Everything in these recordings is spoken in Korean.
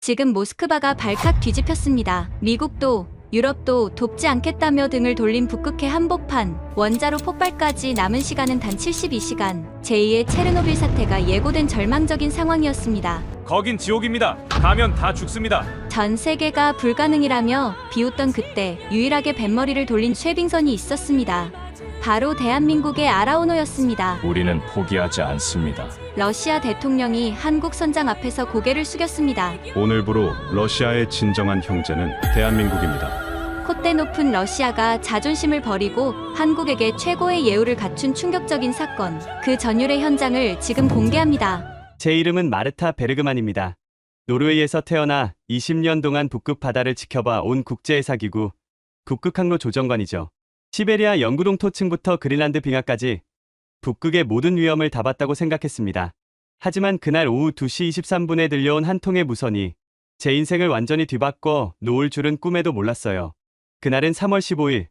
지금 모스크바가 발칵 뒤집혔습니다. 미국도 유럽도 돕지 않겠다며 등을 돌린 북극해 한복판, 원자로 폭발까지 남은 시간은 단 72시간. 제2의 체르노빌 사태가 예고된 절망적인 상황이었습니다. 거긴 지옥입니다. 가면 다 죽습니다. 전 세계가 불가능이라며 비웃던 그때 유일하게 뱃머리를 돌린 쇠빙선이 있었습니다. 바로 대한민국의 아라오노였습니다. 우리는 포기하지 않습니다. 러시아 대통령이 한국 선장 앞에서 고개를 숙였습니다. 오늘부로 러시아의 진정한 형제는 대한민국입니다. 콧대 높은 러시아가 자존심을 버리고 한국에게 최고의 예우를 갖춘 충격적인 사건, 그 전율의 현장을 지금 공개합니다. 제 이름은 마르타 베르그만입니다. 노르웨이에서 태어나 20년 동안 북극 바다를 지켜봐 온 국제해사기구 북극항로 조정관이죠. 시베리아 영구동토층부터 그린란드 빙하까지 북극의 모든 위험을 다 봤다고 생각했습니다. 하지만 그날 오후 2시 23분에 들려온 한 통의 무선이 제 인생을 완전히 뒤바꿔 놓을 줄은 꿈에도 몰랐어요. 그날은 3월 15일,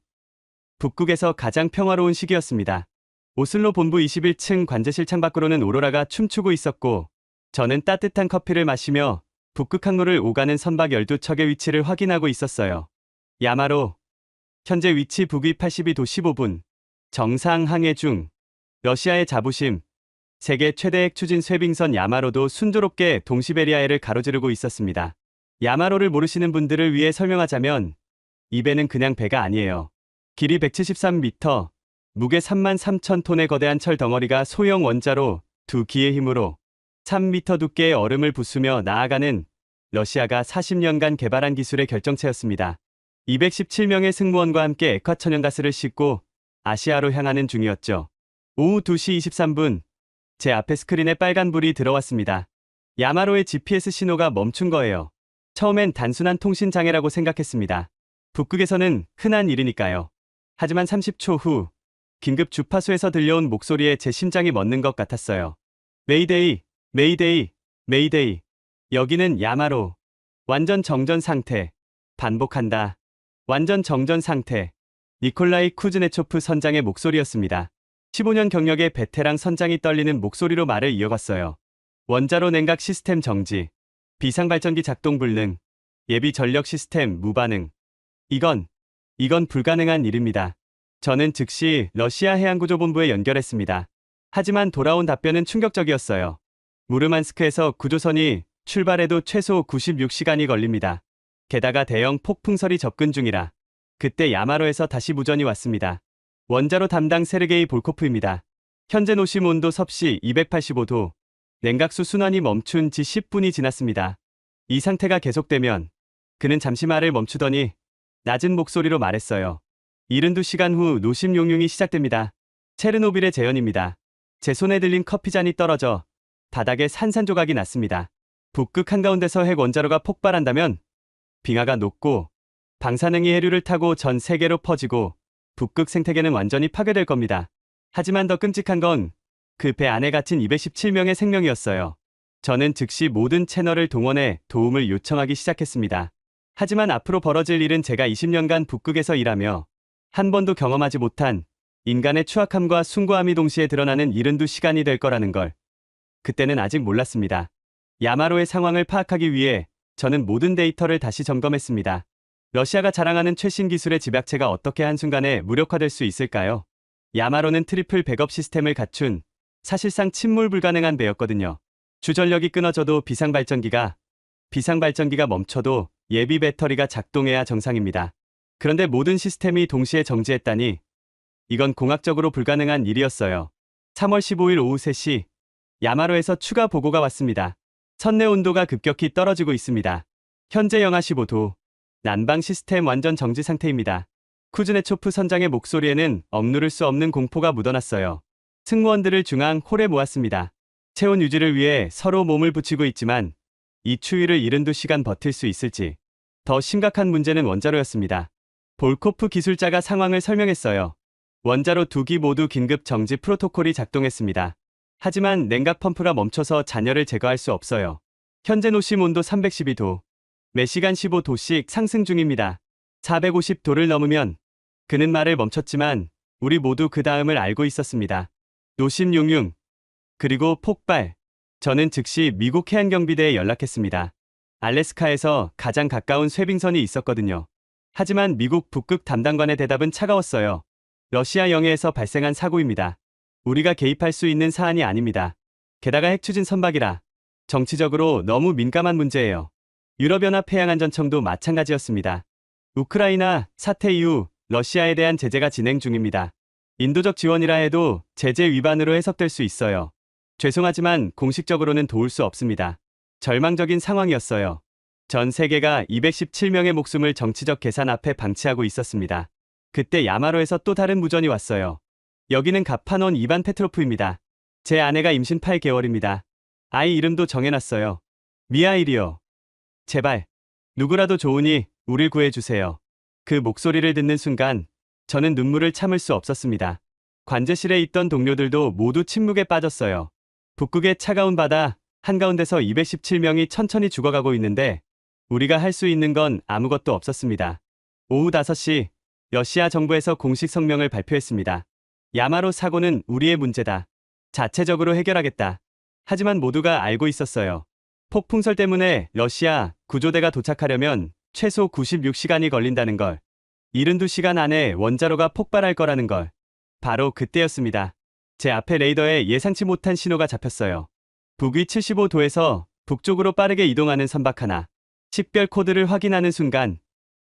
북극에서 가장 평화로운 시기였습니다. 오슬로 본부 21층 관제실 창밖으로는 오로라가 춤추고 있었고, 저는 따뜻한 커피를 마시며 북극항로를 오가는 선박 12척의 위치를 확인하고 있었어요. 야마로, 현재 위치 북위 82도 15분, 정상 항해 중. 러시아의 자부심, 세계 최대의 추진 쇠빙선 야마로도 순조롭게 동시베리아해를 가로지르고 있었습니다. 야마로를 모르시는 분들을 위해 설명하자면 이 배는 그냥 배가 아니에요. 길이 173m, 무게 33,000톤의 거대한 철 덩어리가 소형 원자로 두 기의 힘으로 3m 두께의 얼음을 부수며 나아가는 러시아가 40년간 개발한 기술의 결정체였습니다. 217명의 승무원과 함께 액화천연가스를 싣고 아시아로 향하는 중이었죠. 오후 2시 23분, 제 앞에 스크린에 빨간불이 들어왔습니다. 야마로의 GPS 신호가 멈춘 거예요. 처음엔 단순한 통신 장애라고 생각했습니다. 북극에서는 흔한 일이니까요. 하지만 30초 후, 긴급 주파수에서 들려온 목소리에 제 심장이 멎는 것 같았어요. 메이데이, 메이데이, 메이데이. 여기는 야마로. 완전 정전 상태. 반복한다. 완전 정전 상태. 니콜라이 쿠즈네초프 선장의 목소리였습니다. 15년 경력의 베테랑 선장이 떨리는 목소리로 말을 이어갔어요. 원자로 냉각 시스템 정지, 비상발전기 작동 불능, 예비 전력 시스템 무반응. 이건 불가능한 일입니다. 저는 즉시 러시아 해양구조본부에 연결했습니다. 하지만 돌아온 답변은 충격적이었어요. 무르만스크에서 구조선이 출발해도 최소 96시간이 걸립니다. 게다가 대형 폭풍설이 접근 중이라. 그때 야마로에서 다시 무전이 왔습니다. 원자로 담당 세르게이 볼코프입니다. 현재 노심 온도 섭씨 285도, 냉각수 순환이 멈춘 지 10분이 지났습니다. 이 상태가 계속되면, 그는 잠시 말을 멈추더니 낮은 목소리로 말했어요. 72시간 후 노심 용융이 시작됩니다. 체르노빌의 재현입니다. 제 손에 들린 커피잔이 떨어져 바닥에 산산조각이 났습니다. 북극 한가운데서 핵 원자로가 폭발한다면 빙하가 녹고 방사능이 해류를 타고 전 세계로 퍼지고 북극 생태계는 완전히 파괴될 겁니다. 하지만 더 끔찍한 건 그 배 안에 갇힌 217명의 생명이었어요. 저는 즉시 모든 채널을 동원해 도움을 요청하기 시작했습니다. 하지만 앞으로 벌어질 일은 제가 20년간 북극에서 일하며 한 번도 경험하지 못한 인간의 추악함과 숭고함이 동시에 드러나는 72시간이 될 거라는 걸. 그때는 아직 몰랐습니다. 야마로의 상황을 파악하기 위해 저는 모든 데이터를 다시 점검했습니다. 러시아가 자랑하는 최신 기술의 집약체가 어떻게 한순간에 무력화될 수 있을까요? 야마로는 트리플 백업 시스템을 갖춘 사실상 침몰 불가능한 배였거든요. 주전력이 끊어져도 비상발전기가 멈춰도 예비 배터리가 작동해야 정상입니다. 그런데 모든 시스템이 동시에 정지했다니 이건 공학적으로 불가능한 일이었어요. 3월 15일 오후 3시 야마로에서 추가 보고가 왔습니다. 선내 온도가 급격히 떨어지고 있습니다. 현재 영하 15도. 난방 시스템 완전 정지 상태입니다. 쿠즈네초프 선장의 목소리에는 억누를 수 없는 공포가 묻어났어요. 승무원들을 중앙 홀에 모았습니다. 체온 유지를 위해 서로 몸을 붙이고 있지만 이 추위를 72시간 버틸 수 있을지. 더 심각한 문제는 원자로였습니다. 볼코프 기술자가 상황을 설명했어요. 원자로 두 기 모두 긴급 정지 프로토콜이 작동했습니다. 하지만 냉각 펌프가 멈춰서 잔열을 제거할 수 없어요. 현재 노심 온도 312도, 매시간 15도씩 상승 중입니다. 450도를 넘으면 그는 말을 멈췄지만 우리 모두 그 다음을 알고 있었습니다. 노심 용융, 그리고 폭발. 저는 즉시 미국 해안경비대에 연락했습니다. 알래스카에서 가장 가까운 쇄빙선이 있었거든요. 하지만 미국 북극 담당관의 대답은 차가웠어요. 러시아 영해에서 발생한 사고입니다. 우리가 개입할 수 있는 사안이 아닙니다. 게다가 핵추진 선박이라 정치적으로 너무 민감한 문제예요. 유럽연합 해양안전청도 마찬가지였습니다. 우크라이나 사태 이후 러시아에 대한 제재가 진행 중입니다. 인도적 지원이라 해도 제재 위반으로 해석될 수 있어요. 죄송하지만 공식적으로는 도울 수 없습니다. 절망적인 상황이었어요. 전 세계가 217명의 목숨을 정치적 계산 앞에 방치하고 있었습니다. 그때 야마로에서 또 다른 무전이 왔어요. 여기는 가파논 이반 페트로프입니다. 제 아내가 임신 8개월입니다. 아이 이름도 정해놨어요. 미하일이요. 제발 누구라도 좋으니 우릴 구해주세요. 그 목소리를 듣는 순간 저는 눈물을 참을 수 없었습니다. 관제실에 있던 동료들도 모두 침묵에 빠졌어요. 북극의 차가운 바다 한가운데서 217명이 천천히 죽어가고 있는데 우리가 할 수 있는 건 아무것도 없었습니다. 오후 5시 러시아 정부에서 공식 성명을 발표했습니다. 야마로 사고는 우리의 문제다. 자체적으로 해결하겠다. 하지만 모두가 알고 있었어요. 폭풍설 때문에 러시아 구조대가 도착하려면 최소 96시간이 걸린다는 걸. 72시간 안에 원자로가 폭발할 거라는 걸. 바로 그때였습니다. 제 앞에 레이더에 예상치 못한 신호가 잡혔어요. 북위 75도에서 북쪽으로 빠르게 이동하는 선박 하나. 식별 코드를 확인하는 순간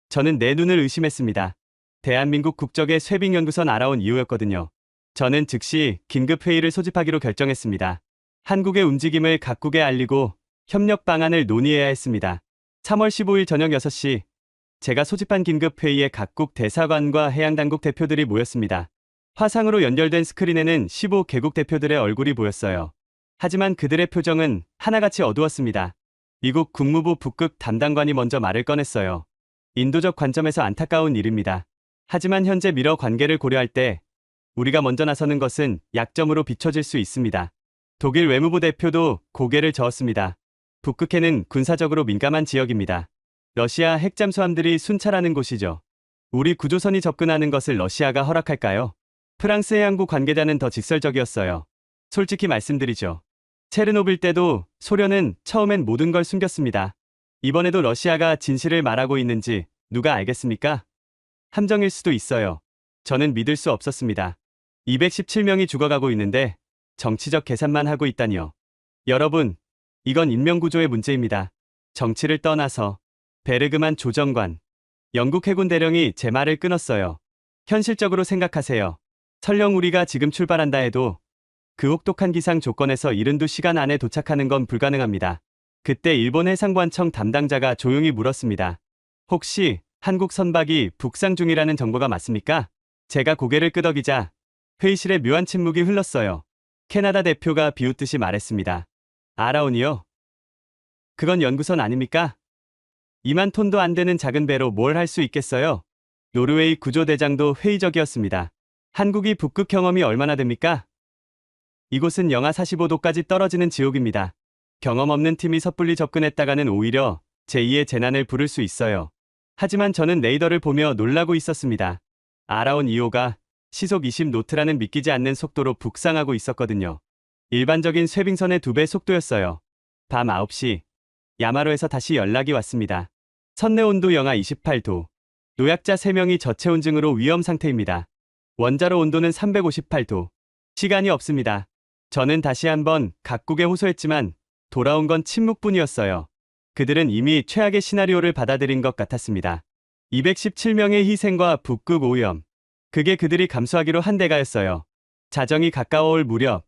저는 내 눈을 의심했습니다. 대한민국 국적의 쇄빙연구선 알아온 이유였거든요. 저는 즉시 긴급회의를 소집하기로 결정했습니다. 한국의 움직임을 각국에 알리고 협력 방안을 논의해야 했습니다. 3월 15일 저녁 6시 제가 소집한 긴급회의에 각국 대사관과 해양당국 대표들이 모였습니다. 화상으로 연결된 스크린에는 15개국 대표들의 얼굴이 보였어요. 하지만 그들의 표정은 하나같이 어두웠습니다. 미국 국무부 북극 담당관이 먼저 말을 꺼냈어요. 인도적 관점에서 안타까운 일입니다. 하지만 현재 미러 관계를 고려할 때 우리가 먼저 나서는 것은 약점으로 비춰질 수 있습니다. 독일 외무부 대표도 고개를 저었습니다. 북극해는 군사적으로 민감한 지역입니다. 러시아 핵잠수함들이 순찰하는 곳이죠. 우리 구조선이 접근하는 것을 러시아가 허락할까요? 프랑스 해양부 관계자는 더 직설적이었어요. 솔직히 말씀드리죠. 체르노빌 때도 소련은 처음엔 모든 걸 숨겼습니다. 이번에도 러시아가 진실을 말하고 있는지 누가 알겠습니까? 함정일 수도 있어요. 저는 믿을 수 없었습니다. 217명이 죽어가고 있는데 정치적 계산만 하고 있다니요. 여러분, 이건 인명구조의 문제입니다. 정치를 떠나서 베르그만 조정관, 영국 해군 대령이 제 말을 끊었어요. 현실적으로 생각하세요. 설령 우리가 지금 출발한다 해도 그 혹독한 기상 조건에서 72시간 안에 도착하는 건 불가능합니다. 그때 일본 해상보안청 담당자가 조용히 물었습니다. 혹시 한국 선박이 북상 중이라는 정보가 맞습니까? 제가 고개를 끄덕이자 회의실에 묘한 침묵이 흘렀어요. 캐나다 대표가 비웃듯이 말했습니다. 알아오니요? 그건 연구선 아닙니까? 2만 톤도 안 되는 작은 배로 뭘 할 수 있겠어요? 노르웨이 구조대장도 회의적이었습니다. 한국이 북극 경험이 얼마나 됩니까? 이곳은 영하 45도까지 떨어지는 지옥입니다. 경험 없는 팀이 섣불리 접근했다가는 오히려 제2의 재난을 부를 수 있어요. 하지만 저는 레이더를 보며 놀라고 있었습니다. 알아온 2호가 시속 20노트라는 믿기지 않는 속도로 북상하고 있었거든요. 일반적인 쇄빙선의 2배 속도였어요. 밤 9시, 야마로에서 다시 연락이 왔습니다. 선내 온도 영하 28도. 노약자 3명이 저체온증으로 위험 상태입니다. 원자로 온도는 358도. 시간이 없습니다. 저는 다시 한번 각국에 호소했지만 돌아온 건 침묵뿐이었어요. 그들은 이미 최악의 시나리오를 받아들인 것 같았습니다. 217명의 희생과 북극 오염. 그게 그들이 감수하기로 한 대가였어요. 자정이 가까워올 무렵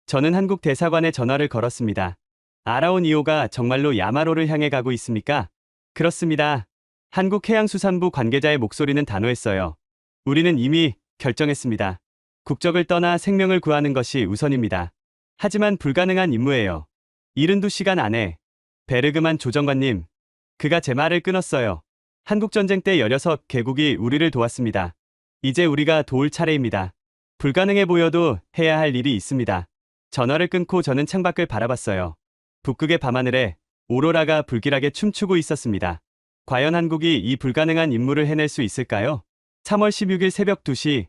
저는 한국 대사관에 전화를 걸었습니다. 알아온 2호가 정말로 야마로를 향해 가고 있습니까? 그렇습니다. 한국해양수산부 관계자의 목소리는 단호했어요. 우리는 이미 결정했습니다. 국적을 떠나 생명을 구하는 것이 우선입니다. 하지만 불가능한 임무예요. 72시간 안에. 베르그만 조정관님, 그가 제 말을 끊었어요. 한국전쟁 때 16개국이 우리를 도왔습니다. 이제 우리가 도울 차례입니다. 불가능해 보여도 해야 할 일이 있습니다. 전화를 끊고 저는 창밖을 바라봤어요. 북극의 밤하늘에 오로라가 불길하게 춤추고 있었습니다. 과연 한국이 이 불가능한 임무를 해낼 수 있을까요? 3월 16일 새벽 2시,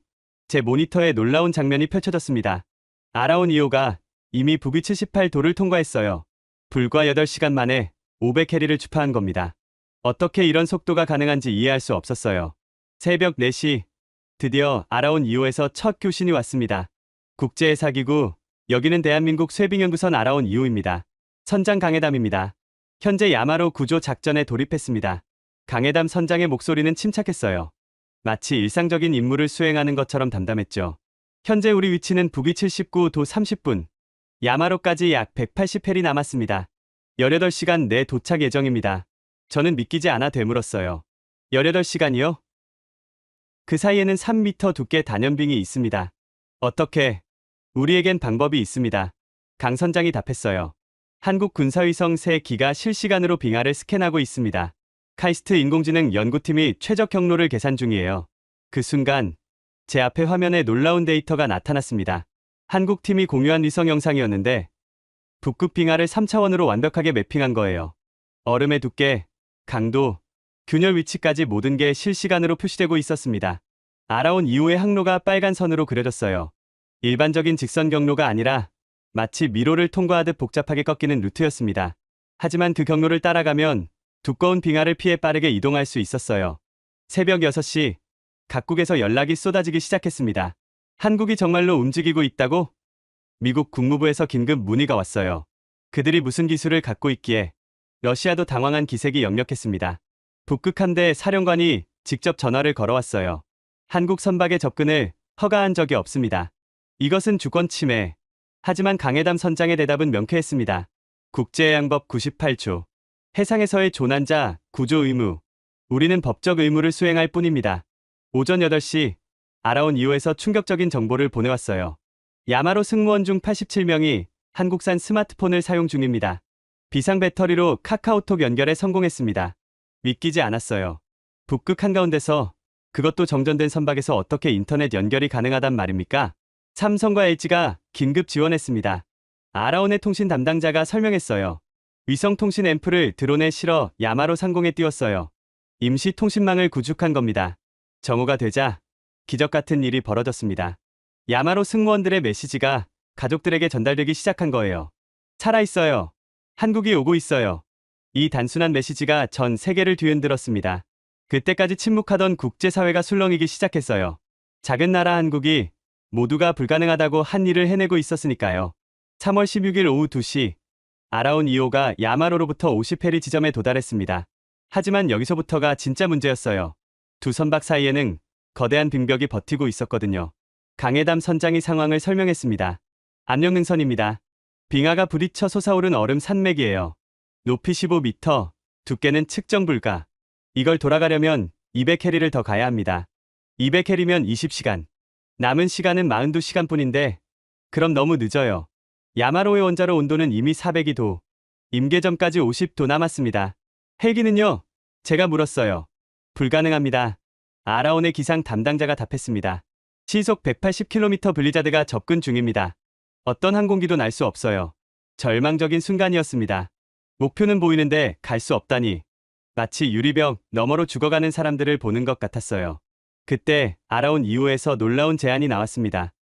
제 모니터에 놀라운 장면이 펼쳐졌습니다. 알아온 2호가 이미 북위 78도를 통과했어요. 불과 8시간 만에 500캐리를 주파한 겁니다. 어떻게 이런 속도가 가능한지 이해할 수 없었어요. 새벽 4시, 드디어 아라온 2호에서 첫 교신이 왔습니다. 국제해사기구, 여기는 대한민국 쇠빙연구선 아라온 2호입니다. 선장 강해담입니다. 현재 야마로 구조 작전에 돌입했습니다. 강해담 선장의 목소리는 침착했어요. 마치 일상적인 임무를 수행하는 것처럼 담담했죠. 현재 우리 위치는 북위 79도 30분, 야마로까지 약 180헬이 남았습니다. 18시간 내 도착 예정입니다. 저는 믿기지 않아 되물었어요. 18시간이요? 그 사이에는 3m 두께 단연빙이 있습니다. 어떻게? 우리에겐 방법이 있습니다. 강 선장이 답했어요. 한국 군사위성 3기가 실시간으로 빙하를 스캔하고 있습니다. 카이스트 인공지능 연구팀이 최적 경로를 계산 중이에요. 그 순간 제 앞에 화면에 놀라운 데이터가 나타났습니다. 한국 팀이 공유한 위성 영상이었는데 북극 빙하를 3차원으로 완벽하게 매핑한 거예요. 얼음의 두께, 강도, 균열 위치까지 모든 게 실시간으로 표시되고 있었습니다. 아라온 2호의 항로가 빨간 선으로 그려졌어요. 일반적인 직선 경로가 아니라 마치 미로를 통과하듯 복잡하게 꺾이는 루트였습니다. 하지만 그 경로를 따라가면 두꺼운 빙하를 피해 빠르게 이동할 수 있었어요. 새벽 6시, 각국에서 연락이 쏟아지기 시작했습니다. 한국이 정말로 움직이고 있다고? 미국 국무부에서 긴급 문의가 왔어요. 그들이 무슨 기술을 갖고 있기에? 러시아도 당황한 기색이 역력했습니다. 북극 함대 사령관이 직접 전화를 걸어왔어요. 한국 선박의 접근을 허가한 적이 없습니다. 이것은 주권 침해. 하지만 강해담 선장의 대답은 명쾌했습니다. 국제해양법 98조. 해상에서의 조난자, 구조 의무. 우리는 법적 의무를 수행할 뿐입니다. 오전 8시, 아라온 2호에서 충격적인 정보를 보내왔어요. 야마로 승무원 중 87명이 한국산 스마트폰을 사용 중입니다. 비상 배터리로 카카오톡 연결에 성공했습니다. 믿기지 않았어요. 북극 한가운데서, 그것도 정전된 선박에서 어떻게 인터넷 연결이 가능하단 말입니까? 삼성과 LG가 긴급 지원했습니다. 아라온의 통신 담당자가 설명했어요. 위성통신 앰프를 드론에 실어 야마로 상공에 띄웠어요. 임시 통신망을 구축한 겁니다. 정오가 되자 기적 같은 일이 벌어졌습니다. 야마로 승무원들의 메시지가 가족들에게 전달되기 시작한 거예요. 살아있어요. 한국이 오고 있어요. 이 단순한 메시지가 전 세계를 뒤흔들었습니다. 그때까지 침묵하던 국제사회가 술렁이기 시작했어요. 작은 나라 한국이 모두가 불가능하다고 한 일을 해내고 있었으니까요. 3월 16일 오후 2시, 아라온 2호가 야마로로부터 50해리 지점에 도달했습니다. 하지만 여기서부터가 진짜 문제였어요. 두 선박 사이에는 거대한 빙벽이 버티고 있었거든요. 강해담 선장이 상황을 설명했습니다. 압력능선입니다. 빙하가 부딪혀 솟아오른 얼음 산맥이에요. 높이 15m, 두께는 측정 불가. 이걸 돌아가려면 200해리를 더 가야 합니다. 200해리면 20시간. 남은 시간은 42시간뿐인데 그럼 너무 늦어요. 야마로의 원자로 온도는 이미 402도. 임계 전까지 50도 남았습니다. 헬기는요? 제가 물었어요. 불가능합니다. 아라온의 기상 담당자가 답했습니다. 시속 180km 블리자드가 접근 중입니다. 어떤 항공기도 날 수 없어요. 절망적인 순간이었습니다. 목표는 보이는데 갈 수 없다니. 마치 유리벽 너머로 죽어가는 사람들을 보는 것 같았어요. 그때 아라온 2호에서 놀라운 제안이 나왔습니다.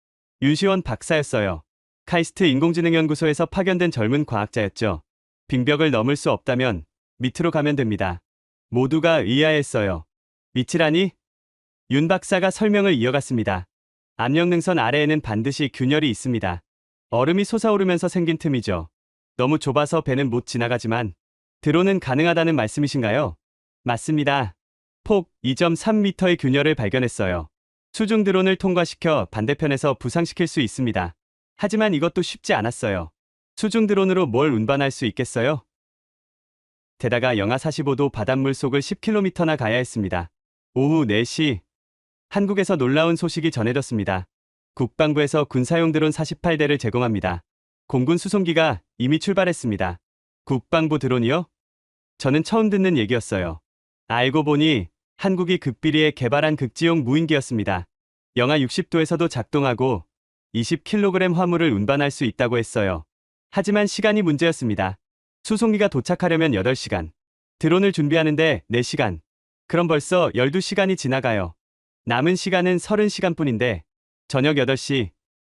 윤시원 박사였어요. 카이스트 인공지능연구소에서 파견된 젊은 과학자였죠. 빙벽을 넘을 수 없다면 밑으로 가면 됩니다. 모두가 의아했어요. 밑이라니? 윤 박사가 설명을 이어갔습니다. 압력능선 아래에는 반드시 균열이 있습니다. 얼음이 솟아오르면서 생긴 틈이죠. 너무 좁아서 배는 못 지나가지만 드론은 가능하다는 말씀이신가요? 맞습니다. 폭 2.3m의 균열을 발견했어요. 수중 드론을 통과시켜 반대편에서 부상시킬 수 있습니다. 하지만 이것도 쉽지 않았어요. 수중 드론으로 뭘 운반할 수 있겠어요? 게다가 영하 45도 바닷물 속을 10km나 가야 했습니다. 오후 4시, 한국에서 놀라운 소식이 전해졌습니다. 국방부에서 군사용 드론 48대를 제공합니다. 공군 수송기가 이미 출발했습니다. 국방부 드론이요? 저는 처음 듣는 얘기였어요. 알고 보니 한국이 극비리에 개발한 극지용 무인기였습니다. 영하 60도에서도 작동하고 20kg 화물을 운반할 수 있다고 했어요. 하지만 시간이 문제였습니다. 수송기가 도착하려면 8시간. 드론을 준비하는데 4시간. 그럼 벌써 12시간이 지나가요. 남은 시간은 30시간뿐인데 저녁 8시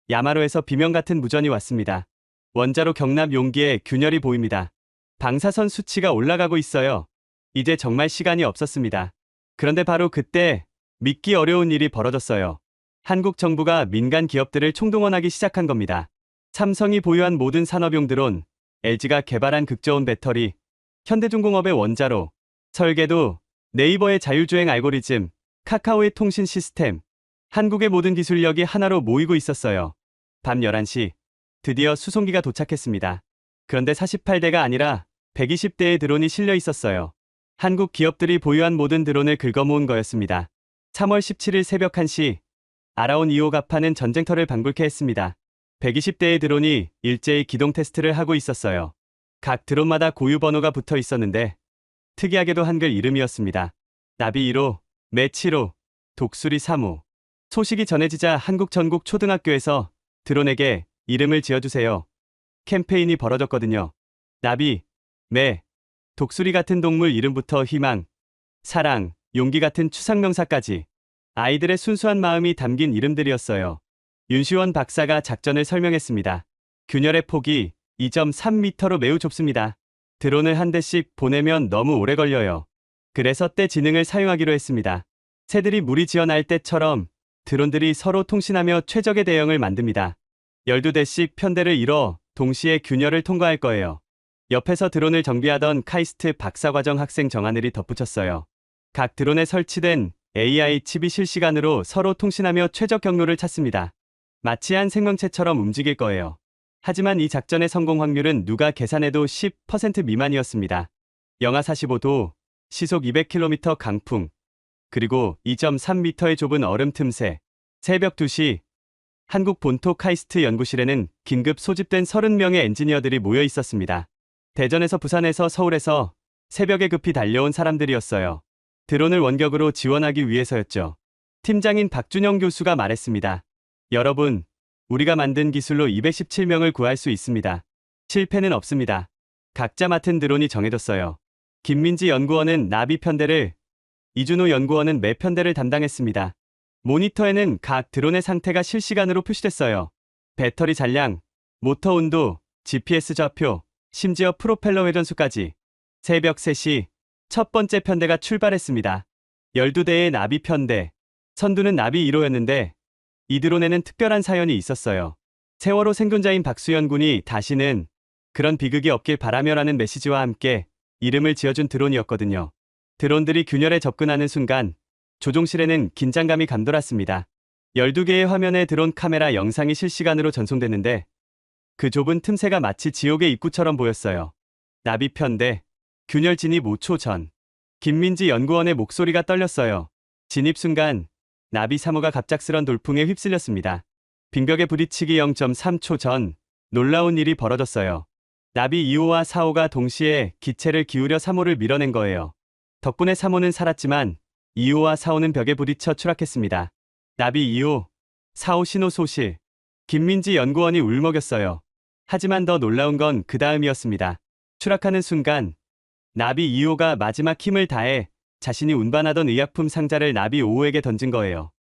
야마로에서 비명 같은 무전이 왔습니다. 원자로 경납 용기에 균열이 보입니다. 방사선 수치가 올라가고 있어요. 이제 정말 시간이 없었습니다. 그런데 바로 그때 믿기 어려운 일이 벌어졌어요. 한국 정부가 민간 기업들을 총동원하기 시작한 겁니다. 삼성이 보유한 모든 산업용 드론, LG가 개발한 극저온 배터리, 현대중공업의 원자로, 설계도, 네이버의 자율주행 알고리즘, 카카오의 통신 시스템, 한국의 모든 기술력이 하나로 모이고 있었어요. 밤 11시, 드디어 수송기가 도착했습니다. 그런데 48대가 아니라 120대의 드론이 실려 있었어요. 한국 기업들이 보유한 모든 드론을 긁어모은 거였습니다. 3월 17일 새벽 1시, 아라온 2호 가파는 전쟁터를 방불케 했습니다. 120대의 드론이 일제히 기동 테스트를 하고 있었어요. 각 드론마다 고유 번호가 붙어 있었는데 특이하게도 한글 이름이었습니다. 나비 1호, 매 7호, 독수리 3호. 소식이 전해지자 한국 전국 초등학교에서 드론에게 이름을 지어주세요. 캠페인이 벌어졌거든요. 나비, 매, 독수리 같은 동물 이름부터 희망, 사랑, 용기 같은 추상명사까지 아이들의 순수한 마음이 담긴 이름들이었어요. 윤시원 박사가 작전을 설명했습니다. 균열의 폭이 2.3m로 매우 좁습니다. 드론을 한 대씩 보내면 너무 오래 걸려요. 그래서 때 지능을 사용하기로 했습니다. 새들이 무리 지어날 때처럼 드론들이 서로 통신하며 최적의 대형을 만듭니다. 12대씩 편대를 이뤄 동시에 균열을 통과할 거예요. 옆에서 드론을 정비하던 카이스트 박사과정 학생 정하늘이 덧붙였어요. 각 드론에 설치된 AI 칩이 실시간으로 서로 통신하며 최적 경로를 찾습니다. 마치 한 생명체처럼 움직일 거예요. 하지만 이 작전의 성공 확률은 누가 계산해도 10% 미만이었습니다. 영하 45도, 시속 200km 강풍, 그리고 2.3m의 좁은 얼음 틈새. 새벽 2시, 한국 본토 카이스트 연구실에는 긴급 소집된 30명의 엔지니어들이 모여 있었습니다. 대전에서 부산에서 서울에서 새벽에 급히 달려온 사람들이었어요. 드론을 원격으로 지원하기 위해서였죠. 팀장인 박준영 교수가 말했습니다. 여러분, 우리가 만든 기술로 217명을 구할 수 있습니다. 실패는 없습니다. 각자 맡은 드론이 정해졌어요. 김민지 연구원은 나비 편대를, 이준호 연구원은 매 편대를 담당했습니다. 모니터에는 각 드론의 상태가 실시간으로 표시됐어요. 배터리 잔량, 모터 온도, GPS 좌표, 심지어 프로펠러 회전수까지. 새벽 3시, 첫 번째 편대가 출발했습니다. 12대의 나비 편대. 선두는 나비 1호였는데 이 드론에는 특별한 사연이 있었어요. 세월호 생존자인 박수연 군이 다시는 그런 비극이 없길 바라며라는 메시지와 함께 이름을 지어준 드론이었거든요. 드론들이 균열에 접근하는 순간 조종실에는 긴장감이 감돌았습니다. 12개의 화면에 드론 카메라 영상이 실시간으로 전송됐는데 그 좁은 틈새가 마치 지옥의 입구처럼 보였어요. 나비 편대, 균열 진입 5초 전. 김민지 연구원의 목소리가 떨렸어요. 진입 순간 나비 3호가 갑작스런 돌풍에 휩쓸렸습니다. 빙벽에 부딪히기 0.3초 전 놀라운 일이 벌어졌어요. 나비 2호와 4호가 동시에 기체를 기울여 3호를 밀어낸 거예요. 덕분에 3호는 살았지만 2호와 4호는 벽에 부딪혀 추락했습니다. 나비 2호, 4호 신호 소실. 김민지 연구원이 울먹였어요. 하지만 더 놀라운 건 그 다음이었습니다. 추락하는 순간 나비 2호가 마지막 힘을 다해 자신이 운반하던 의약품 상자를 나비 5호에게 던진 거예요.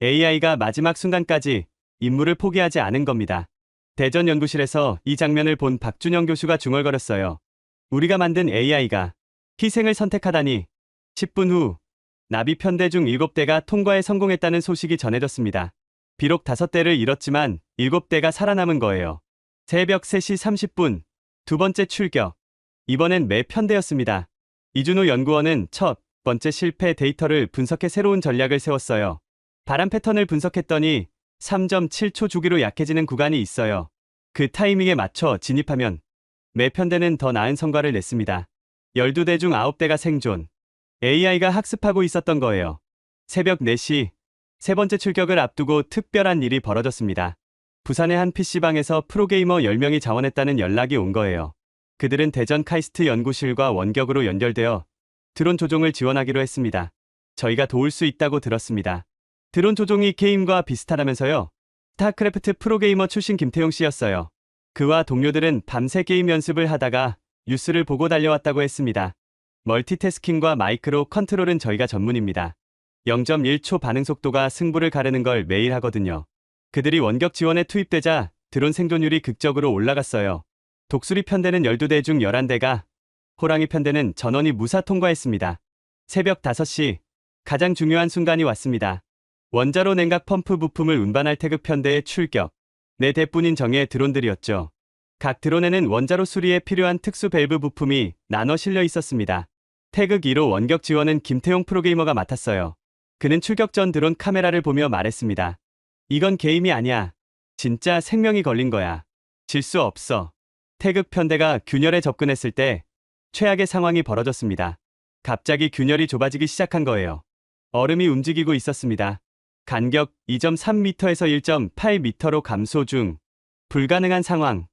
AI가 마지막 순간까지 임무를 포기하지 않은 겁니다. 대전 연구실에서 이 장면을 본 박준영 교수가 중얼거렸어요. 우리가 만든 AI가 희생을 선택하다니. 10분 후 나비 편대 중 7대가 통과에 성공했다는 소식이 전해졌습니다. 비록 5대를 잃었지만 7대가 살아남은 거예요. 새벽 3시 30분 두 번째 출격. 이번엔 매 편대였습니다. 이준호 연구원은 첫 번째 실패 데이터를 분석해 새로운 전략을 세웠어요. 바람 패턴을 분석했더니 3.7초 주기로 약해지는 구간이 있어요. 그 타이밍에 맞춰 진입하면 매 편대는 더 나은 성과를 냈습니다. 12대 중 9대가 생존. AI가 학습하고 있었던 거예요. 새벽 4시 세 번째 출격을 앞두고 특별한 일이 벌어졌습니다. 부산의 한 PC방에서 프로게이머 10명이 자원했다는 연락이 온 거예요. 그들은 대전 카이스트 연구실과 원격으로 연결되어 드론 조종을 지원하기로 했습니다. 저희가 도울 수 있다고 들었습니다. 드론 조종이 게임과 비슷하다면서요? 스타크래프트 프로게이머 출신 김태용 씨였어요. 그와 동료들은 밤새 게임 연습을 하다가 뉴스를 보고 달려왔다고 했습니다. 멀티태스킹과 마이크로 컨트롤은 저희가 전문입니다. 0.1초 반응 속도가 승부를 가르는 걸 매일 하거든요. 그들이 원격 지원에 투입되자 드론 생존율이 극적으로 올라갔어요. 독수리 편대는 12대 중 11대가 호랑이 편대는 전원이 무사 통과했습니다. 새벽 5시, 가장 중요한 순간이 왔습니다. 원자로 냉각 펌프 부품을 운반할 태극 편대의 출격. 4대뿐인 정예의 드론들이었죠. 각 드론에는 원자로 수리에 필요한 특수 밸브 부품이 나눠 실려 있었습니다. 태극 1호 원격 지원은 김태용 프로게이머가 맡았어요. 그는 출격 전 드론 카메라를 보며 말했습니다. 이건 게임이 아니야. 진짜 생명이 걸린 거야. 질 수 없어. 태극 편대가 균열에 접근했을 때 최악의 상황이 벌어졌습니다. 갑자기 균열이 좁아지기 시작한 거예요. 얼음이 움직이고 있었습니다. 간격 2.3m에서 1.8m로 감소 중. 불가능한 상황.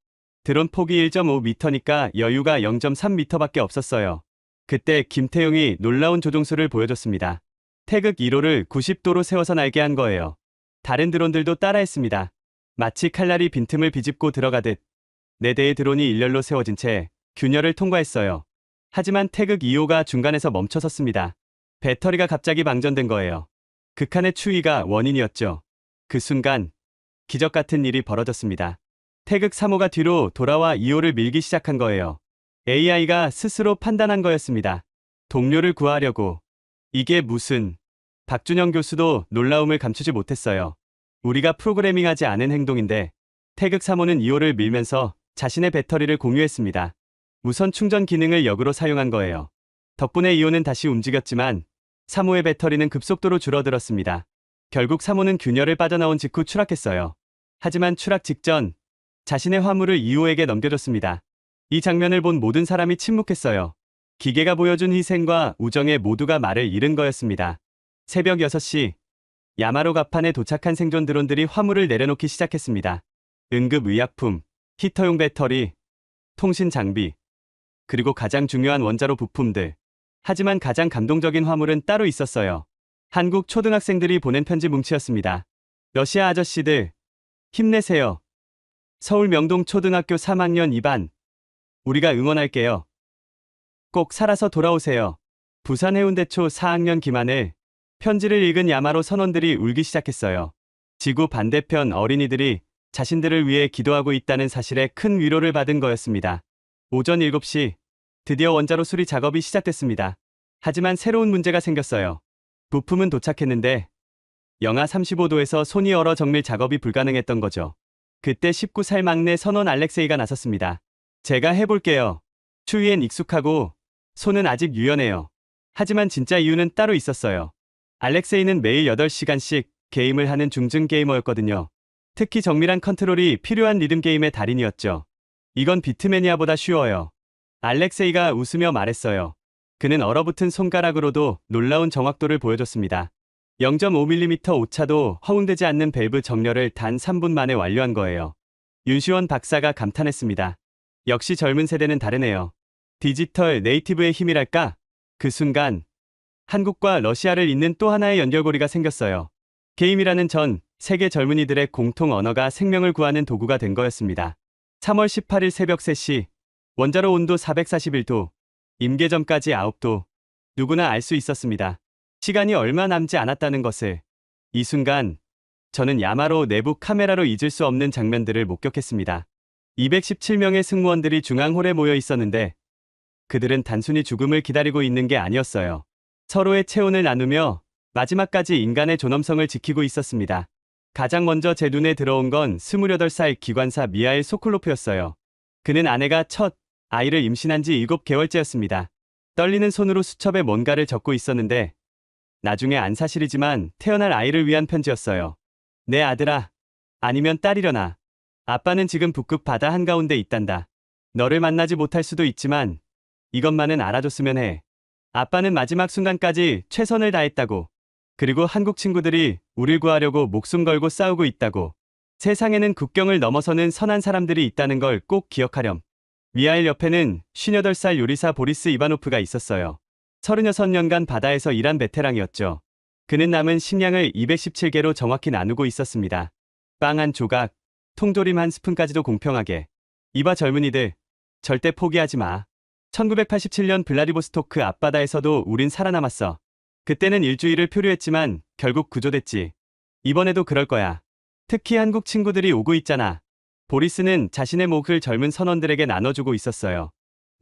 드론 폭이 1.5m니까 여유가 0.3m밖에 없었어요. 그때 김태용이 놀라운 조종수를 보여줬습니다. 태극 1호를 90도로 세워서 날게 한 거예요. 다른 드론들도 따라했습니다. 마치 칼날이 빈틈을 비집고 들어가듯 4대의 드론이 일렬로 세워진 채 균열을 통과했어요. 하지만 태극 2호가 중간에서 멈춰섰습니다. 배터리가 갑자기 방전된 거예요. 극한의 추위가 원인이었죠. 그 순간 기적 같은 일이 벌어졌습니다. 태극 3호가 뒤로 돌아와 2호를 밀기 시작한 거예요. AI가 스스로 판단한 거였습니다. 동료를 구하려고. 이게 무슨... 박준영 교수도 놀라움을 감추지 못했어요. 우리가 프로그래밍하지 않은 행동인데 태극 3호는 2호를 밀면서 자신의 배터리를 공유했습니다. 무선 충전 기능을 역으로 사용한 거예요. 덕분에 2호는 다시 움직였지만 3호의 배터리는 급속도로 줄어들었습니다. 결국 3호는 균열을 빠져나온 직후 추락했어요. 하지만 추락 직전 자신의 화물을 2호에게 넘겨줬습니다. 이 장면을 본 모든 사람이 침묵했어요. 기계가 보여준 희생과 우정에 모두가 말을 잃은 거였습니다. 새벽 6시, 야마로 갑판에 도착한 생존 드론들이 화물을 내려놓기 시작했습니다. 응급의약품, 히터용 배터리, 통신 장비, 그리고 가장 중요한 원자로 부품들. 하지만 가장 감동적인 화물은 따로 있었어요. 한국 초등학생들이 보낸 편지 뭉치였습니다. 러시아 아저씨들, 힘내세요. 서울 명동 초등학교 3학년 2반. 우리가 응원할게요. 꼭 살아서 돌아오세요. 부산 해운대초 4학년 김하늘. 편지를 읽은 야마로 선원들이 울기 시작했어요. 지구 반대편 어린이들이 자신들을 위해 기도하고 있다는 사실에 큰 위로를 받은 거였습니다. 오전 7시, 드디어 원자로 수리 작업이 시작됐습니다. 하지만 새로운 문제가 생겼어요. 부품은 도착했는데 영하 35도에서 손이 얼어 정밀 작업이 불가능했던 거죠. 그때 19살 막내 선원 알렉세이가 나섰습니다. 제가 해볼게요. 추위엔 익숙하고 손은 아직 유연해요. 하지만 진짜 이유는 따로 있었어요. 알렉세이는 매일 8시간씩 게임을 하는 중증 게이머였거든요. 특히 정밀한 컨트롤이 필요한 리듬 게임의 달인이었죠. 이건 비트매니아보다 쉬워요. 알렉세이가 웃으며 말했어요. 그는 얼어붙은 손가락으로도 놀라운 정확도를 보여줬습니다. 0.5mm 오차도 허웅되지 않는 밸브 정렬을 단 3분 만에 완료한 거예요. 윤시원 박사가 감탄했습니다. 역시 젊은 세대는 다르네요. 디지털 네이티브의 힘이랄까? 그 순간 한국과 러시아를 잇는 또 하나의 연결고리가 생겼어요. 게임이라는 전 세계 젊은이들의 공통 언어가 생명을 구하는 도구가 된 거였습니다. 3월 18일 새벽 3시, 원자로 온도 441도, 임계점까지 9도. 누구나 알 수 있었습니다. 시간이 얼마 남지 않았다는 것을. 이 순간 저는 야마로 내부 카메라로 잊을 수 없는 장면들을 목격했습니다. 217명의 승무원들이 중앙홀에 모여 있었는데 그들은 단순히 죽음을 기다리고 있는 게 아니었어요. 서로의 체온을 나누며 마지막까지 인간의 존엄성을 지키고 있었습니다. 가장 먼저 제 눈에 들어온 건 28살 기관사 미하일 소콜로프였어요. 그는 아내가 첫 아이를 임신한 지 7개월째였습니다. 떨리는 손으로 수첩에 뭔가를 적고 있었는데 나중에 안 사실이지만 태어날 아이를 위한 편지였어요. 내 아들아, 아니면 딸이려나. 아빠는 지금 북극 바다 한가운데 있단다. 너를 만나지 못할 수도 있지만 이것만은 알아줬으면 해. 아빠는 마지막 순간까지 최선을 다했다고. 그리고 한국 친구들이 우릴 구하려고 목숨 걸고 싸우고 있다고. 세상에는 국경을 넘어서는 선한 사람들이 있다는 걸 꼭 기억하렴. 미하일 옆에는 58살 요리사 보리스 이바노프가 있었어요. 36년간 바다에서 일한 베테랑이었죠. 그는 남은 식량을 217개로 정확히 나누고 있었습니다. 빵 한 조각, 통조림 한 스푼까지도 공평하게. 이봐 젊은이들, 절대 포기하지 마. 1987년 블라디보스토크 앞바다에서도 우린 살아남았어. 그때는 일주일을 표류했지만 결국 구조됐지. 이번에도 그럴 거야. 특히 한국 친구들이 오고 있잖아. 보리스는 자신의 몫을 젊은 선원들에게 나눠주고 있었어요.